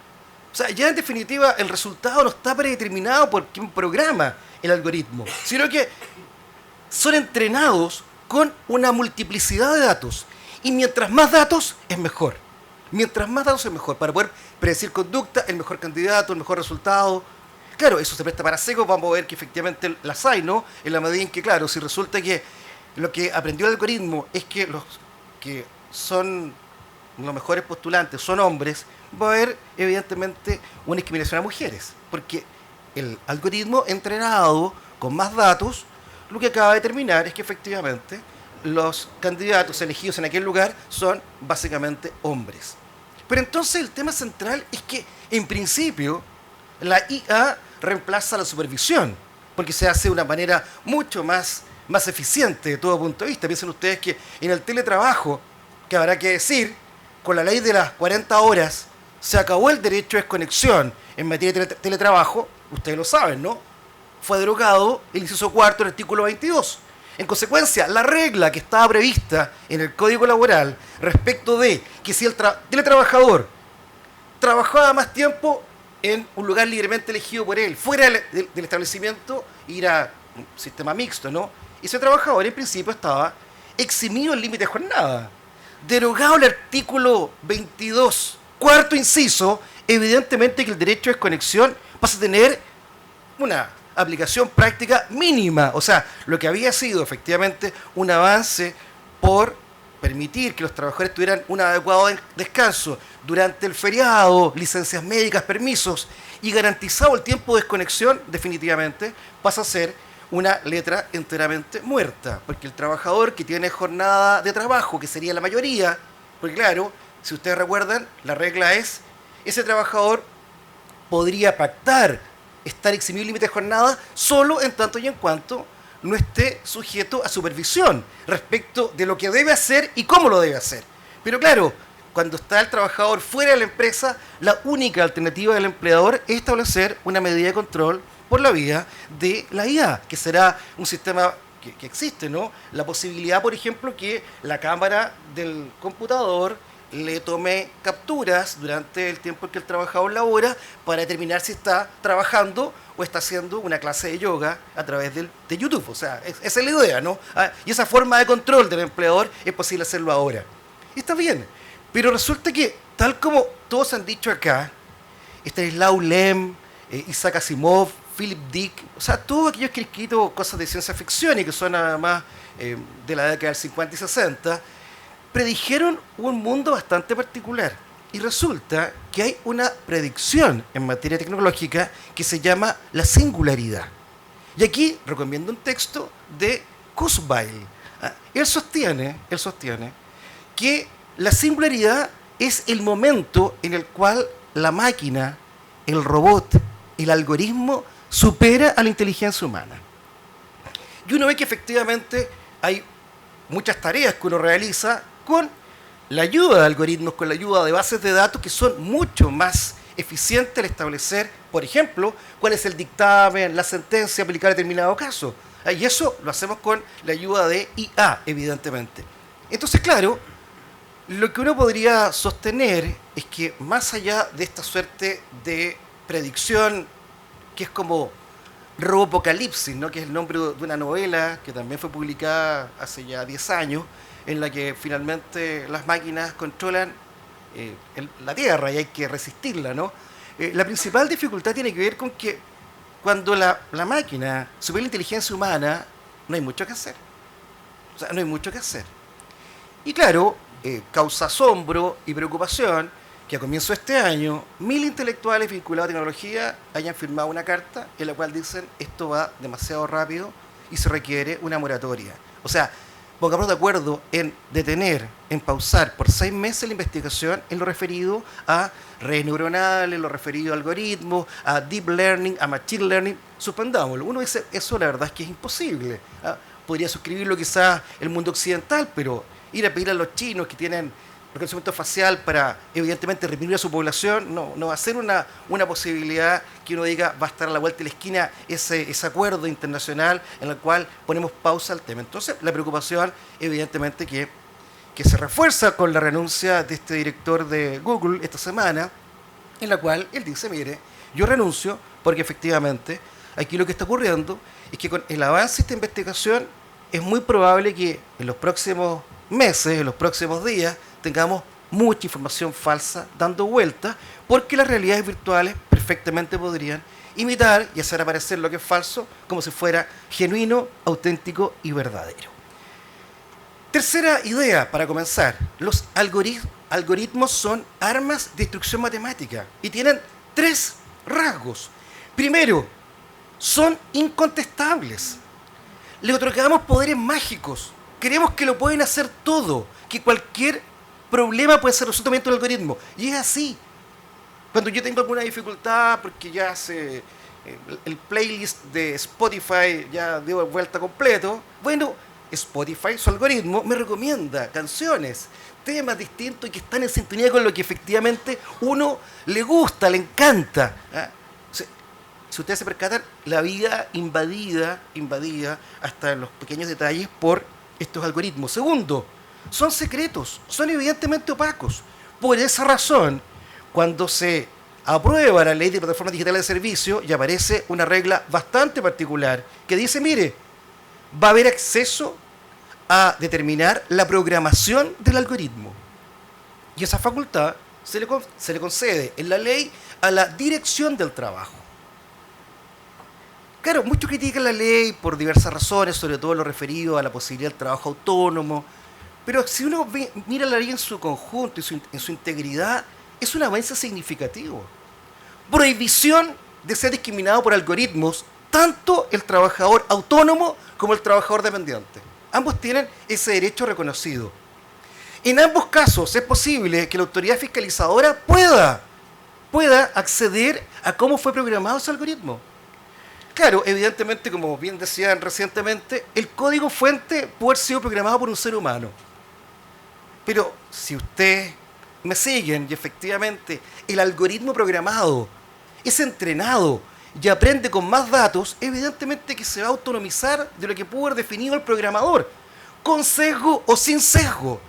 O sea, ya en definitiva el resultado no está predeterminado por quien programa el algoritmo, sino que son entrenados con una multiplicidad de datos. Y mientras más datos, es mejor. Mientras más datos es mejor, para poder predecir conducta, el mejor candidato, el mejor resultado. Claro, eso se presta para secos, vamos a ver que efectivamente las hay, ¿no? En la medida en que, claro, si resulta que lo que aprendió el algoritmo es que los que son los mejores postulantes son hombres, va a haber evidentemente una discriminación a mujeres, porque el algoritmo entrenado con más datos, lo que acaba de determinar es que efectivamente los candidatos elegidos en aquel lugar son básicamente hombres. Pero entonces el tema central es que, en principio, la IA reemplaza la supervisión, porque se hace de una manera mucho más eficiente de todo punto de vista. Piensen ustedes que en el teletrabajo, que habrá que decir, con la ley de las 40 horas, se acabó el derecho de desconexión en materia de teletrabajo, ustedes lo saben, ¿no? Fue derogado el inciso cuarto del artículo 22. En consecuencia, la regla que estaba prevista en el Código Laboral respecto de que si el teletrabajador trabajaba más tiempo en un lugar libremente elegido por él, fuera del establecimiento, ir a un sistema mixto, ¿no? Ese trabajador en principio estaba eximido el límite de jornada. Derogado el artículo 22, cuarto inciso, evidentemente que el derecho de desconexión pasa a tener una aplicación práctica mínima. O sea, lo que había sido efectivamente un avance por permitir que los trabajadores tuvieran un adecuado descanso durante el feriado, licencias médicas, permisos, y garantizado el tiempo de desconexión, definitivamente pasa a ser una letra enteramente muerta, porque el trabajador que tiene jornada de trabajo, que sería la mayoría, porque claro, si ustedes recuerdan, la regla es, ese trabajador podría pactar estar eximido del límite de jornada solo en tanto y en cuanto no esté sujeto a supervisión respecto de lo que debe hacer y cómo lo debe hacer. Pero claro, cuando está el trabajador fuera de la empresa, la única alternativa del empleador es establecer una medida de control por la vía de la IA, que será un sistema que existe, ¿no? La posibilidad, por ejemplo, que la cámara del computador le tome capturas durante el tiempo en que el trabajador labora para determinar si está trabajando o está haciendo una clase de yoga a través de YouTube. O sea, esa es la idea, ¿no? Y esa forma de control del empleador es posible hacerlo ahora. Y está bien, pero resulta que, tal como todos han dicho acá, Stanislaw Lem, Isaac Asimov, Philip Dick, o sea, todos aquellos que han escrito cosas de ciencia ficción y que son además de la década del 50 y 60, predijeron un mundo bastante particular. Y resulta que hay una predicción en materia tecnológica que se llama la singularidad. Y aquí recomiendo un texto de Kurzweil. Él sostiene que la singularidad es el momento en el cual la máquina, el robot, el algoritmo supera a la inteligencia humana. Y uno ve que efectivamente hay muchas tareas que uno realiza con la ayuda de algoritmos, con la ayuda de bases de datos que son mucho más eficientes al establecer, por ejemplo, cuál es el dictamen, la sentencia a aplicar a determinado caso. Y eso lo hacemos con la ayuda de IA, evidentemente. Entonces, claro, lo que uno podría sostener es que más allá de esta suerte de predicción, que es como Robopocalipsis, ¿no? Que es el nombre de una novela que también fue publicada hace ya 10 años, en la que finalmente las máquinas controlan la Tierra y hay que resistirla, ¿no? La principal dificultad tiene que ver con que cuando la máquina supera la inteligencia humana, no hay mucho que hacer. O sea, no hay mucho que hacer. Y claro, causa asombro y preocupación que a comienzo de este año 1000 intelectuales vinculados a tecnología hayan firmado una carta en la cual dicen esto va demasiado rápido y se requiere una moratoria. O sea, pongamos de acuerdo en detener, en pausar por 6 meses la investigación en lo referido a redes neuronales, en lo referido a algoritmos, a deep learning, a machine learning. Suspendámoslo. Uno dice, eso la verdad es que es imposible. Podría suscribirlo quizás el mundo occidental, pero ir a pedir a los chinos que tienen reconocimiento facial para evidentemente reprimir a su población, no va a ser una posibilidad que uno diga va a estar a la vuelta de la esquina ese acuerdo internacional en el cual ponemos pausa al tema. Entonces la preocupación evidentemente que se refuerza con la renuncia de este director de Google esta semana, en la cual él dice, mire, yo renuncio porque efectivamente aquí lo que está ocurriendo es que con el avance de esta investigación es muy probable que en los próximos meses, en los próximos días, tengamos mucha información falsa dando vueltas, porque las realidades virtuales perfectamente podrían imitar y hacer aparecer lo que es falso como si fuera genuino, auténtico y verdadero. Tercera idea para comenzar. Los algoritmos son armas de instrucción matemática y tienen 3 rasgos. Primero, son incontestables. Le otorgamos poderes mágicos. Creemos que lo pueden hacer todo, que cualquier problema puede ser resuelto mediante un algoritmo. Y es así. Cuando yo tengo alguna dificultad, porque ya hace el playlist de Spotify ya dio vuelta completo, bueno, Spotify, su algoritmo, me recomienda canciones, temas distintos y que están en sintonía con lo que efectivamente uno le gusta, le encanta. Si ustedes se percatan, la vida invadida hasta en los pequeños detalles por estos algoritmos. Segundo, son secretos, son evidentemente opacos. Por esa razón, cuando se aprueba la ley de plataformas digitales de servicio y aparece una regla bastante particular que dice, mire, va a haber acceso a determinar la programación del algoritmo. Y esa facultad se le concede en la ley a la dirección del trabajo. Claro, muchos critican la ley por diversas razones, sobre todo lo referido a la posibilidad del trabajo autónomo, pero si uno mira la ley en su conjunto, en su integridad, es un avance significativo. Prohibición de ser discriminado por algoritmos, tanto el trabajador autónomo como el trabajador dependiente. Ambos tienen ese derecho reconocido. En ambos casos es posible que la autoridad fiscalizadora pueda acceder a cómo fue programado ese algoritmo. Claro, evidentemente, como bien decían recientemente, el código fuente puede haber sido programado por un ser humano. Pero si ustedes me siguen y efectivamente el algoritmo programado es entrenado y aprende con más datos, evidentemente que se va a autonomizar de lo que pudo haber definido el programador, con sesgo o sin sesgo.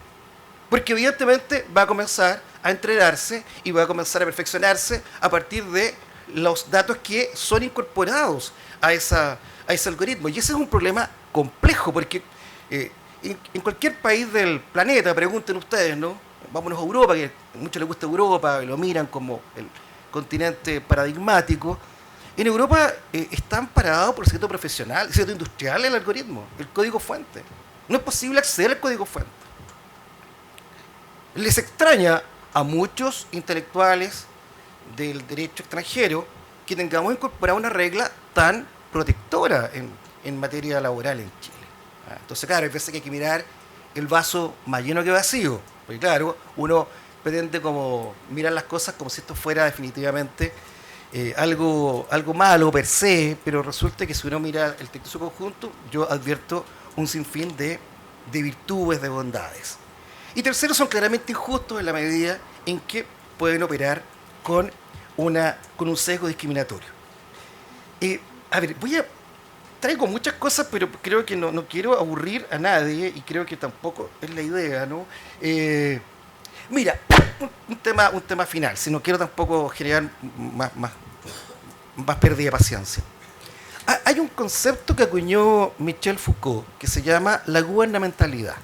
Porque evidentemente va a comenzar a entrenarse y va a comenzar a perfeccionarse a partir de los datos que son incorporados a ese algoritmo. Y ese es un problema complejo, porque en cualquier país del planeta, pregunten ustedes, ¿no? Vámonos a Europa, que a muchos les gusta Europa, y lo miran como el continente paradigmático. En Europa está amparado por el secreto profesional, el secreto industrial, el algoritmo, el código fuente. No es posible acceder al código fuente. Les extraña a muchos intelectuales del derecho extranjero que tengamos incorporado una regla tan protectora en materia laboral en Chile. Entonces, claro, hay veces que hay que mirar el vaso más lleno que vacío, porque claro, uno pretende como mirar las cosas como si esto fuera definitivamente algo malo per se, pero resulta que si uno mira el texto en su conjunto, yo advierto un sinfín de virtudes, de bondades. Y tercero, son claramente injustos en la medida en que pueden operar con un sesgo discriminatorio. A ver, traigo muchas cosas, pero creo que no quiero aburrir a nadie y creo que tampoco es la idea, ¿no? Mira, un tema final, si no quiero tampoco generar más pérdida de paciencia. Hay un concepto que acuñó Michel Foucault que se llama la gubernamentalidad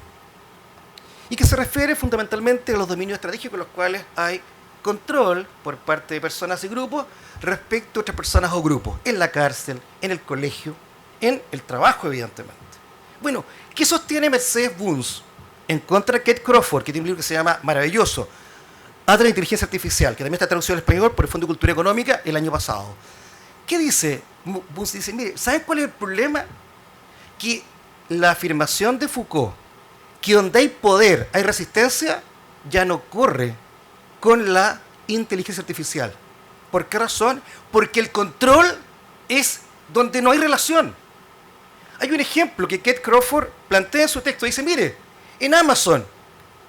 y que se refiere fundamentalmente a los dominios estratégicos en los cuales hay control por parte de personas y grupos respecto a otras personas o grupos, en la cárcel, en el colegio, en el trabajo, evidentemente. Bueno, ¿qué sostiene Mercedes Bunz en contra de Kate Crawford, que tiene un libro que se llama Maravilloso, Ante la inteligencia artificial, que también está traducido al español por el Fondo de Cultura Económica el año pasado? ¿Qué dice? Bunz dice, mire, ¿saben cuál es el problema? Que la afirmación de Foucault, que donde hay poder hay resistencia, ya no corre con la inteligencia artificial. ¿Por qué razón? Porque el control es donde no hay relación. Hay un ejemplo que Kate Crawford plantea en su texto. Dice, mire, en Amazon,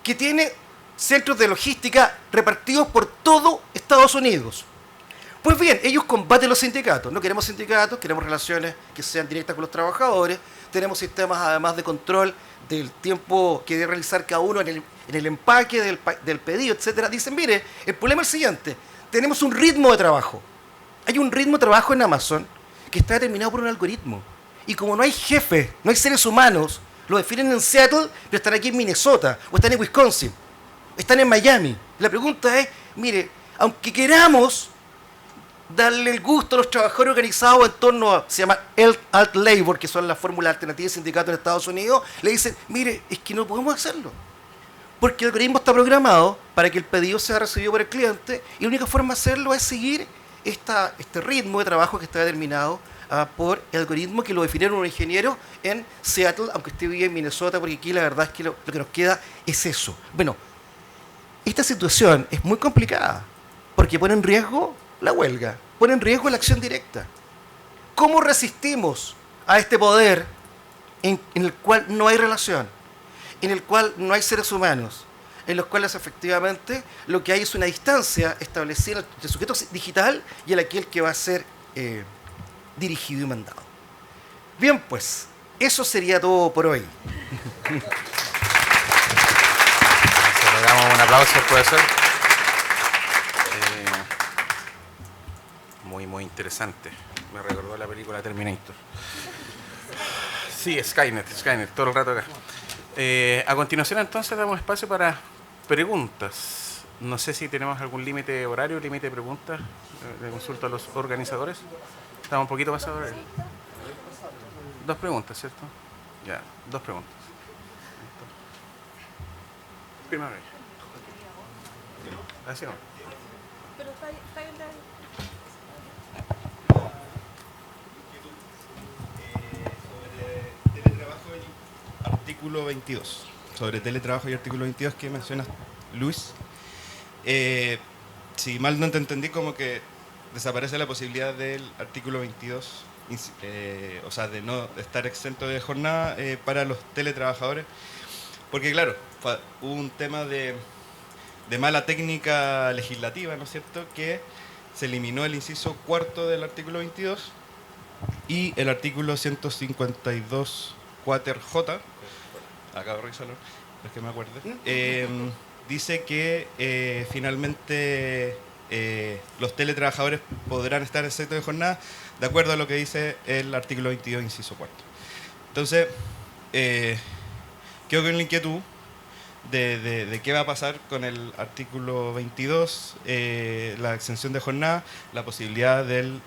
que tiene centros de logística repartidos por todo Estados Unidos. Pues bien, ellos combaten los sindicatos. No queremos sindicatos, queremos relaciones que sean directas con los trabajadores. Tenemos sistemas además de control del tiempo que debe realizar cada uno en el empaque del pedido, etcétera. Dicen, mire, el problema es el siguiente. Tenemos un ritmo de trabajo. Hay un ritmo de trabajo en Amazon que está determinado por un algoritmo. Y como no hay jefes, no hay seres humanos, lo definen en Seattle, pero están aquí en Minnesota, o están en Wisconsin, están en Miami. La pregunta es, mire, aunque queramos darle el gusto a los trabajadores organizados en torno a, se llama Alt Labor, que son las fórmulas alternativas de sindicatos en Estados Unidos, le dicen, mire, es que no podemos hacerlo. Porque el algoritmo está programado para que el pedido sea recibido por el cliente y la única forma de hacerlo es seguir este ritmo de trabajo que está determinado por el algoritmo que lo definieron unos ingenieros en Seattle, aunque esté bien en Minnesota, porque aquí la verdad es que lo que nos queda es eso. Bueno, esta situación es muy complicada porque pone en riesgo la huelga, pone en riesgo la acción directa. ¿Cómo resistimos a este poder en el cual no hay relación, en el cual no hay seres humanos, en los cuales efectivamente lo que hay es una distancia establecida entre el sujeto digital y aquel que va a ser dirigido y mandado? Bien, pues, eso sería todo por hoy. Le damos un aplauso al profesor. Muy interesante. Me recordó la película Terminator. Sí, Skynet, todo el rato acá. A continuación, entonces, damos espacio para preguntas. No sé si tenemos algún límite horario, límite de preguntas de consulta a los organizadores. Estamos un poquito pasados. 2 preguntas, ¿cierto? Ya, 2 preguntas. Primero ella. Así no. Pero está bien. Sobre teletrabajo y artículo 22. Sobre teletrabajo y artículo 22 que mencionas, Luis. Si mal no te entendí, como que desaparece la posibilidad del artículo 22, o sea, de no estar exento de jornada para los teletrabajadores. Porque claro, hubo un tema de mala técnica legislativa, ¿no es cierto?, que se eliminó el inciso cuarto del artículo 22 y el artículo 152 cuater J, acabo de revisarlo, es que me acuerde, dice que finalmente los teletrabajadores podrán estar exentos de jornada de acuerdo a lo que dice el artículo 22, inciso cuarto. Entonces, quedo con la inquietud de qué va a pasar con el artículo 22, la exención de jornada, la posibilidad del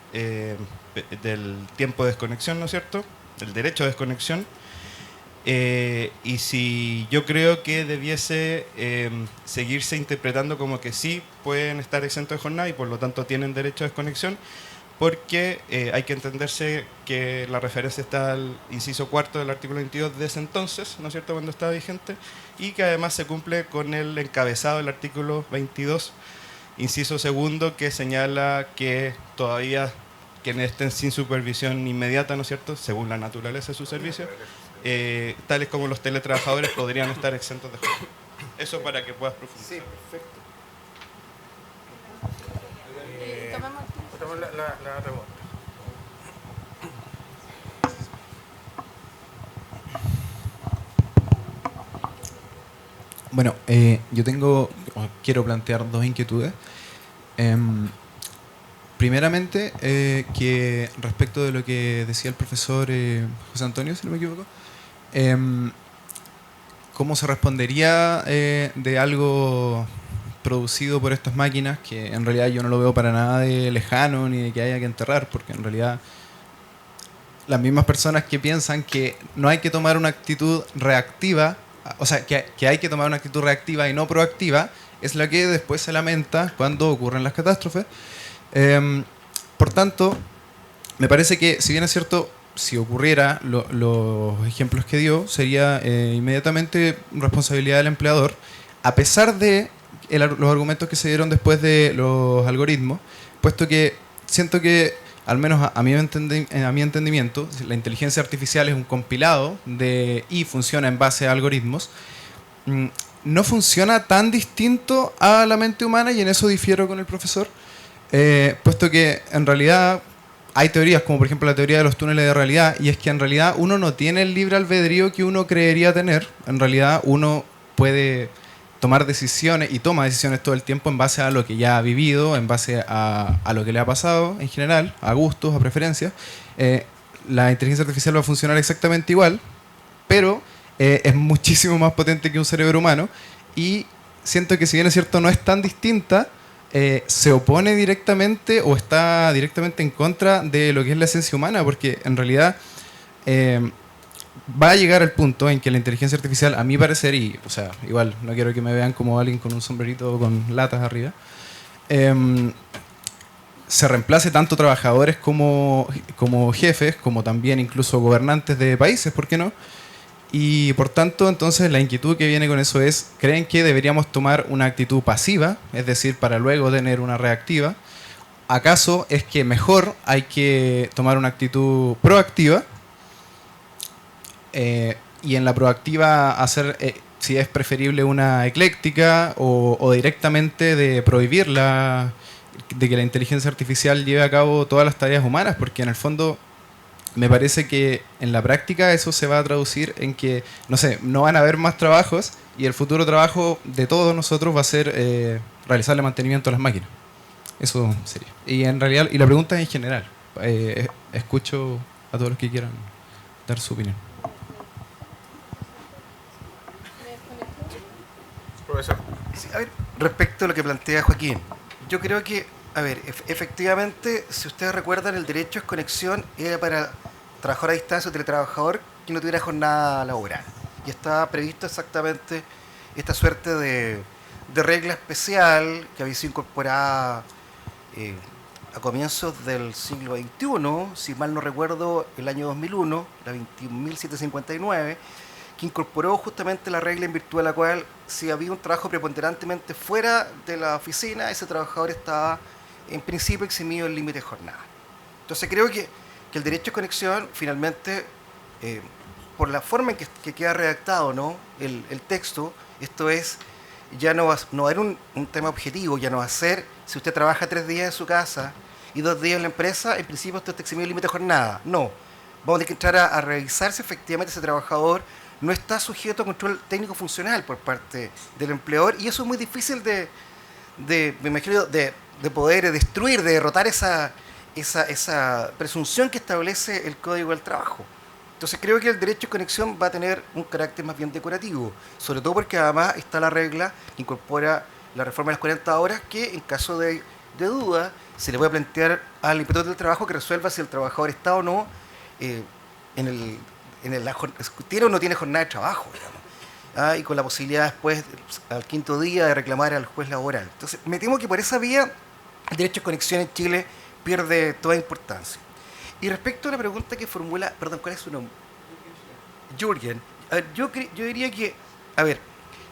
tiempo de desconexión, ¿no es cierto?, el derecho de desconexión, y si yo creo que debiese seguirse interpretando como que sí pueden estar exentos de jornada y por lo tanto tienen derecho a desconexión, porque hay que entenderse que la referencia está al inciso cuarto del artículo 22 de ese entonces, ¿no es cierto?, cuando estaba vigente, y que además se cumple con el encabezado del artículo 22, inciso segundo, que señala que todavía quienes estén sin supervisión inmediata, ¿no es cierto?, según la naturaleza de su servicio, tales como los teletrabajadores podrían estar exentos de jornada. Eso para que puedas profundizar. Sí, perfecto. Tomamos la pregunta. Bueno, yo quiero plantear dos inquietudes. Primeramente, que respecto de lo que decía el profesor José Antonio, si no me equivoco, ¿cómo se respondería de algo producido por estas máquinas, que en realidad yo no lo veo para nada de lejano ni de que haya que enterrar, porque en realidad las mismas personas que piensan que no hay que tomar una actitud reactiva, o sea, que hay que tomar una actitud reactiva y no proactiva, es la que después se lamenta cuando ocurren las catástrofes. Por tanto, me parece que, si bien es cierto, si ocurriera los ejemplos que dio, sería inmediatamente responsabilidad del empleador, a pesar de los argumentos que se dieron después de los algoritmos, puesto que siento que, al menos a mi entendimiento, la inteligencia artificial es un compilado y funciona en base a algoritmos, no funciona tan distinto a la mente humana, y en eso difiero con el profesor, puesto que en realidad hay teorías, como por ejemplo la teoría de los túneles de realidad, y es que en realidad uno no tiene el libre albedrío que uno creería tener. En realidad uno puede tomar decisiones y toma decisiones todo el tiempo en base a lo que ya ha vivido, en base a lo que le ha pasado en general, a gustos, a preferencias. La inteligencia artificial va a funcionar exactamente igual, pero es muchísimo más potente que un cerebro humano, y siento que, si bien es cierto, no es tan distinta, se opone directamente o está directamente en contra de lo que es la esencia humana, porque en realidad va a llegar al punto en que la inteligencia artificial, a mi parecer, y o sea, igual no quiero que me vean como alguien con un sombrerito con latas arriba, se reemplace tanto trabajadores como jefes, como también incluso gobernantes de países, ¿por qué no? Y por tanto, entonces, la inquietud que viene con eso es: ¿creen que deberíamos tomar una actitud pasiva, es decir, para luego tener una reactiva? ¿Acaso es que mejor hay que tomar una actitud proactiva? Y en la proactiva hacer, si es preferible, una ecléctica o directamente de prohibirla, de que la inteligencia artificial lleve a cabo todas las tareas humanas, porque en el fondo me parece que en la práctica eso se va a traducir en que, no sé, no van a haber más trabajos, y el futuro trabajo de todos nosotros va a ser realizarle mantenimiento a las máquinas. Eso sería. Y en realidad, y la pregunta es en general. Escucho a todos los que quieran dar su opinión. Profesor. Sí, a ver, respecto a lo que plantea Joaquín, yo creo que, a ver, efectivamente, si ustedes recuerdan, el derecho a desconexión era para trabajador a distancia o teletrabajador que no tuviera jornada laboral. Y estaba previsto exactamente esta suerte de regla especial que había sido incorporada a comienzos del siglo XXI, si mal no recuerdo, el año 2001, la 21.759, que incorporó justamente la regla en virtud de la cual, si había un trabajo preponderantemente fuera de la oficina, ese trabajador estaba en principio eximido del límite de jornada. Entonces creo que el derecho de conexión, finalmente, por la forma en que queda redactado, ¿no?, el texto, esto es, ya no va a haber un tema objetivo, ya no va a ser, si usted trabaja 3 días en su casa y 2 días en la empresa, en principio usted está eximido del límite de jornada. No, vamos a tener que entrar a revisar si efectivamente ese trabajador no está sujeto a control técnico funcional por parte del empleador, y eso es muy difícil me imagino, de poder destruir, de derrotar esa presunción que establece el Código del Trabajo. Entonces creo que el derecho de conexión va a tener un carácter más bien decorativo, sobre todo porque además está la regla que incorpora la reforma de las 40 horas, que en caso de duda se le puede plantear al inspector del trabajo que resuelva si el trabajador está o no tiene o no tiene jornada de trabajo, digamos. Y con la posibilidad después, al 5.º día, de reclamar al juez laboral. Entonces me temo que por esa vía el derecho de conexión en Chile pierde toda importancia. Y respecto a la pregunta que formula, perdón, ¿cuál es su nombre? Jürgen. Yo diría que, a ver,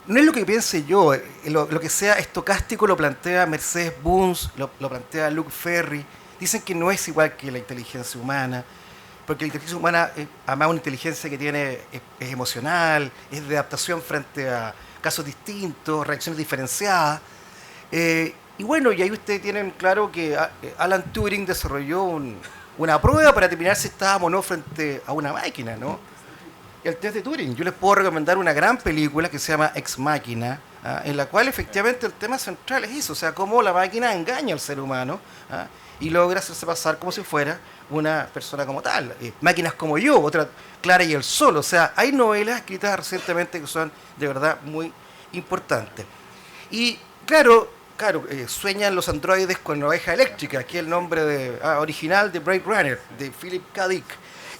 no es lo que piense yo, lo que sea estocástico lo plantea Mercedes Bunz, lo plantea Luc Ferry. Dicen que no es igual que la inteligencia humana, porque la inteligencia humana, además, una inteligencia que tiene, es emocional, es de adaptación frente a casos distintos, reacciones diferenciadas. Y bueno, y ahí ustedes tienen claro que Alan Turing desarrolló una prueba para determinar si estábamos o no frente a una máquina, ¿no? El test de Turing. Yo les puedo recomendar una gran película que se llama Ex Machina, en la cual efectivamente el tema central es eso, o sea, cómo la máquina engaña al ser humano y logra hacerse pasar como si fuera una persona como tal. Máquinas como yo, otra Clara y el Sol, o sea, hay novelas escritas recientemente que son de verdad muy importantes. Y claro, sueñan los androides con la oveja eléctrica, que es el nombre original de Blade Runner, de Philip K. Dick.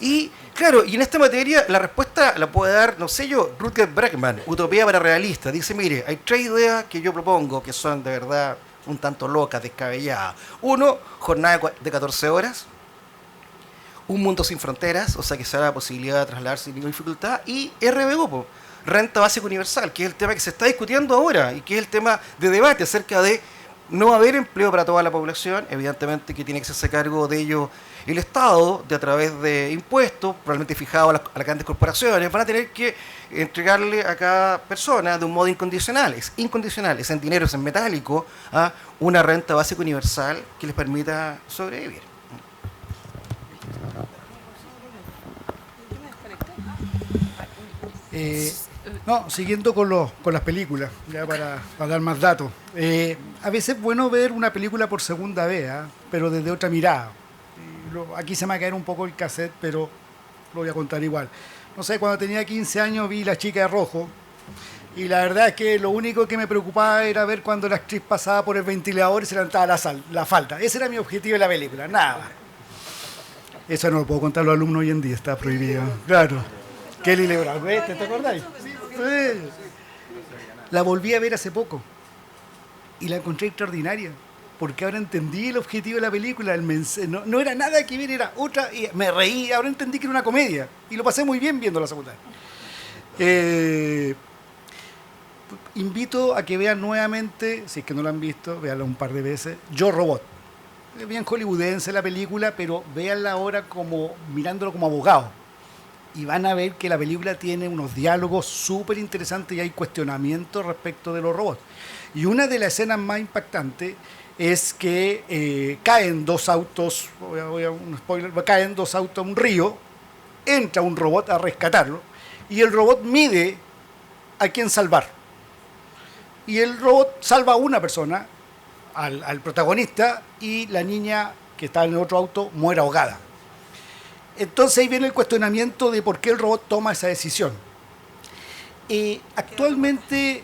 Y claro, y en esta materia la respuesta la puede dar, no sé yo, Rutger Bregman, Utopía para Realistas. Dice, mire, hay 3 ideas que yo propongo que son de verdad un tanto locas, descabelladas. 1, jornada de 14 horas. Un mundo sin fronteras, o sea que se da la posibilidad de trasladar sin ninguna dificultad. Y RBU, Renta Básica Universal, que es el tema que se está discutiendo ahora y que es el tema de debate acerca de no haber empleo para toda la población. Evidentemente que tiene que hacerse cargo de ello el Estado, a través de impuestos, probablemente fijados a las grandes corporaciones. Van a tener que entregarle a cada persona de un modo incondicional, es en dinero, es en metálico, una renta básica universal que les permita sobrevivir. No, siguiendo con las películas, ya para dar más datos. A veces es bueno ver una película por segunda vez, pero desde otra mirada. Aquí se me va a caer un poco el cassette, pero lo voy a contar igual. No sé, cuando tenía 15 años vi La chica de rojo, y la verdad es que lo único que me preocupaba era ver cuando la actriz pasaba por el ventilador y se levantaba la falda. Ese era mi objetivo de la película, nada más. Eso no lo puedo contar a los alumnos hoy en día, está prohibido. Claro. Kelly LeBrock, ¿te acordáis? Sí. La volví a ver hace poco y la encontré extraordinaria, porque ahora entendí el objetivo de la película, no era nada que ver, era otra, y me reí, ahora entendí que era una comedia y lo pasé muy bien viendo la segunda. Invito a que vean nuevamente, si es que no lo han visto, véanla un par de veces, Yo Robot. Es bien hollywoodense la película, pero véanla ahora mirándolo como abogado. Y van a ver que la película tiene unos diálogos súper interesantes y hay cuestionamientos respecto de los robots. Y una de las escenas más impactantes es que caen 2 autos, voy a un spoiler, caen 2 autos a un río, entra un robot a rescatarlo y el robot mide a quién salvar. Y el robot salva a una persona, al protagonista, y la niña que está en el otro auto muere ahogada. Entonces ahí viene el cuestionamiento de por qué el robot toma esa decisión. Actualmente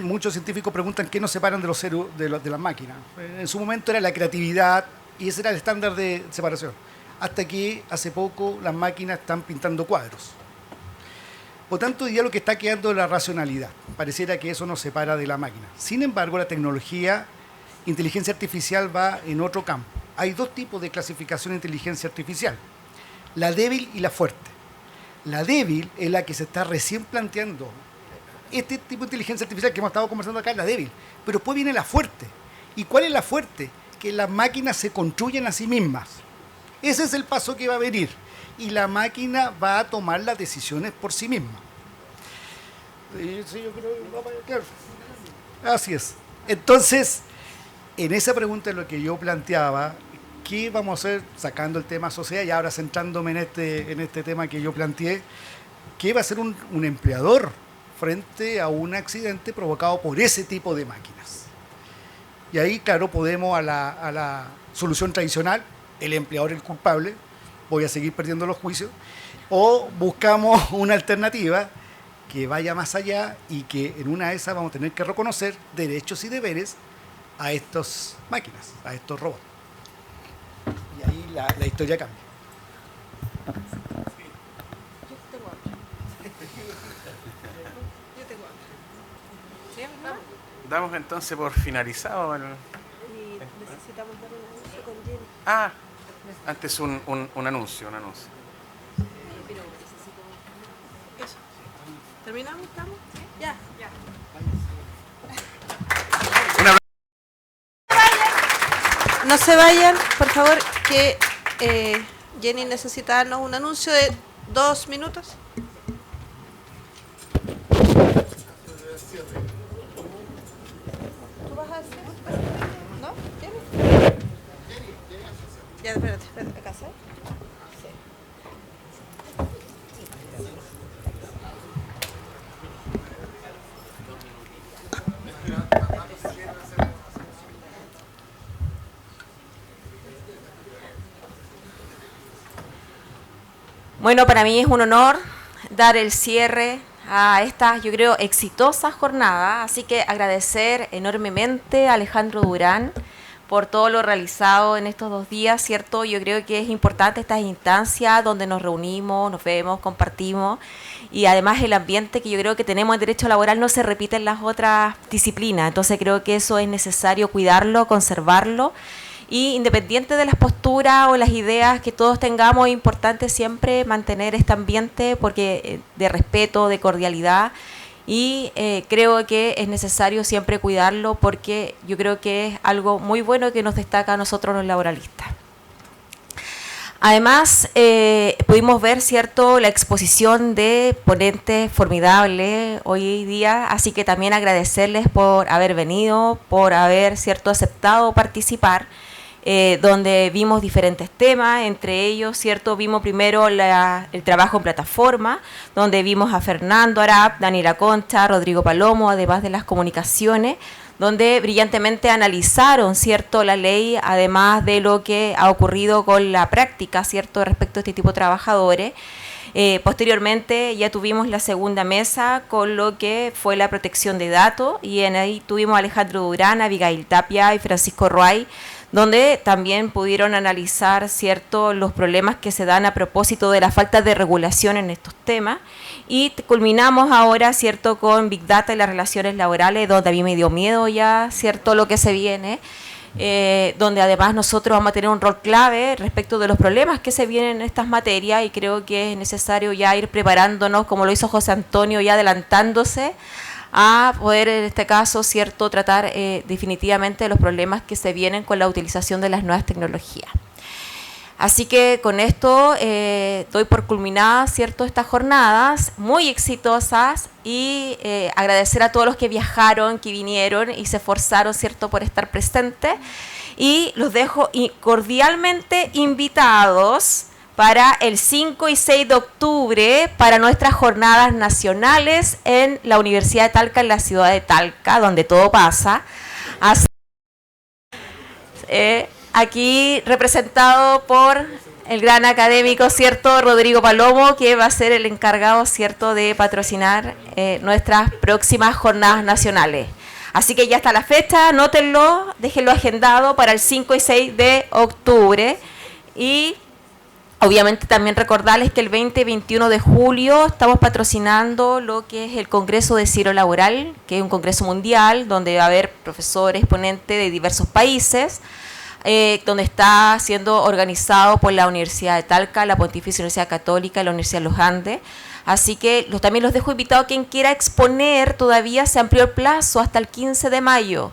muchos científicos preguntan qué nos separan de los seres de las máquinas. En su momento era la creatividad y ese era el estándar de separación. Hasta que hace poco las máquinas están pintando cuadros. Por tanto, ya lo que está quedando es la racionalidad. Pareciera que eso nos separa de la máquina. Sin embargo, la tecnología, inteligencia artificial va en otro campo. Hay 2 tipos de clasificación de inteligencia artificial: la débil y la fuerte. La débil es la que se está recién planteando. Este tipo de inteligencia artificial que hemos estado conversando acá es la débil, pero después viene la fuerte. ¿Y cuál es la fuerte? Que las máquinas se construyen a sí mismas. Ese es el paso que va a venir. Y la máquina va a tomar las decisiones por sí misma. Sí, yo creo que va a quedar. Así es. Entonces, en esa pregunta es lo que yo planteaba, ¿qué vamos a hacer sacando el tema sociedad y ahora centrándome en este tema que yo planteé? ¿Qué va a hacer un empleador frente a un accidente provocado por ese tipo de máquinas? Y ahí, claro, podemos a la solución tradicional, el empleador es el culpable, voy a seguir perdiendo los juicios, o buscamos una alternativa que vaya más allá y que en una de esas vamos a tener que reconocer derechos y deberes a estas máquinas, a estos robots. Y ahí la historia cambia. Damos entonces por finalizado el... Y necesitamos dar un anuncio con Jenny. Ah, antes un anuncio. Eso. ¿Terminamos? ¿Estamos? Ya. No se vayan, por favor, que Jenny necesita darnos un anuncio de 2 minutos. ¿Tú vas a hacer? ¿No? ¿Jenny? Ya, espérate, acá, ¿sabes? Bueno, para mí es un honor dar el cierre a esta, yo creo, exitosa jornada, así que agradecer enormemente a Alejandro Durán por todo lo realizado en estos 2 días, ¿cierto? Yo creo que es importante estas instancias donde nos reunimos, nos vemos, compartimos, y además el ambiente que yo creo que tenemos en derecho laboral no se repite en las otras disciplinas, entonces creo que eso es necesario cuidarlo, conservarlo, y independiente de las posturas o las ideas que todos tengamos, es importante siempre mantener este ambiente porque de respeto, de cordialidad, y creo que es necesario siempre cuidarlo porque yo creo que es algo muy bueno que nos destaca a nosotros los laboralistas. Además, pudimos ver, ¿cierto?, la exposición de ponentes formidables hoy día, así que también agradecerles por haber venido, por haber, ¿cierto?, aceptado participar, donde vimos diferentes temas, entre ellos, ¿cierto?, vimos primero el trabajo en plataforma, donde vimos a Fernando Arap, Daniela Concha, Rodrigo Palomo, además de las comunicaciones, donde brillantemente analizaron, ¿cierto?, la ley, además de lo que ha ocurrido con la práctica, ¿cierto?, respecto a este tipo de trabajadores. Posteriormente ya tuvimos la segunda mesa con lo que fue la protección de datos, y en ahí tuvimos a Alejandro Durán, Abigail Tapia y Francisco Roay, donde también pudieron analizar, ¿cierto?, los problemas que se dan a propósito de la falta de regulación en estos temas. Y culminamos ahora, ¿cierto?, con Big Data y las relaciones laborales, donde a mí me dio miedo ya, ¿cierto?, lo que se viene, donde además nosotros vamos a tener un rol clave respecto de los problemas que se vienen en estas materias, y creo que es necesario ya ir preparándonos, como lo hizo José Antonio, ya adelantándose a poder, en este caso, ¿cierto?, tratar definitivamente los problemas que se vienen con la utilización de las nuevas tecnologías. Así que con esto doy por culminadas, ¿cierto?, estas jornadas muy exitosas, y agradecer a todos los que viajaron, que vinieron y se esforzaron, ¿cierto?, por estar presentes, y los dejo cordialmente invitados para el 5 y 6 de octubre, para nuestras jornadas nacionales en la Universidad de Talca, en la ciudad de Talca, donde todo pasa. Así, aquí representado por el gran académico, ¿cierto?, Rodrigo Palomo, que va a ser el encargado, ¿cierto?, de patrocinar nuestras próximas jornadas nacionales. Así que ya está la fecha, anótenlo, déjenlo agendado para el 5 y 6 de octubre. Y obviamente también recordarles que el 20 y 21 de julio estamos patrocinando lo que es el Congreso de Ciro Laboral, que es un congreso mundial donde va a haber profesores, ponentes de diversos países, donde está siendo organizado por la Universidad de Talca, la Pontificia Universidad Católica y la Universidad de los Andes. Así que también los dejo invitados a quien quiera exponer, todavía se amplió el plazo hasta el 15 de mayo.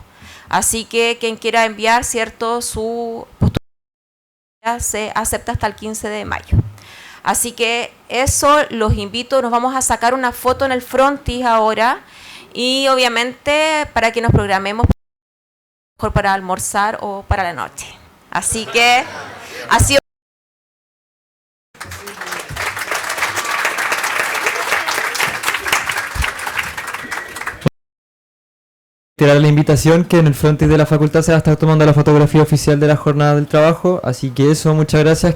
Así que quien quiera enviar, ¿cierto?, su postura se acepta hasta el 15 de mayo. Así que eso, los invito, nos vamos a sacar una foto en el frontis ahora, y obviamente para que nos programemos mejor para almorzar o para la noche. Así que ha sido la invitación que en el frontis de la facultad se va a estar tomando la fotografía oficial de la jornada del trabajo, así que eso, muchas gracias.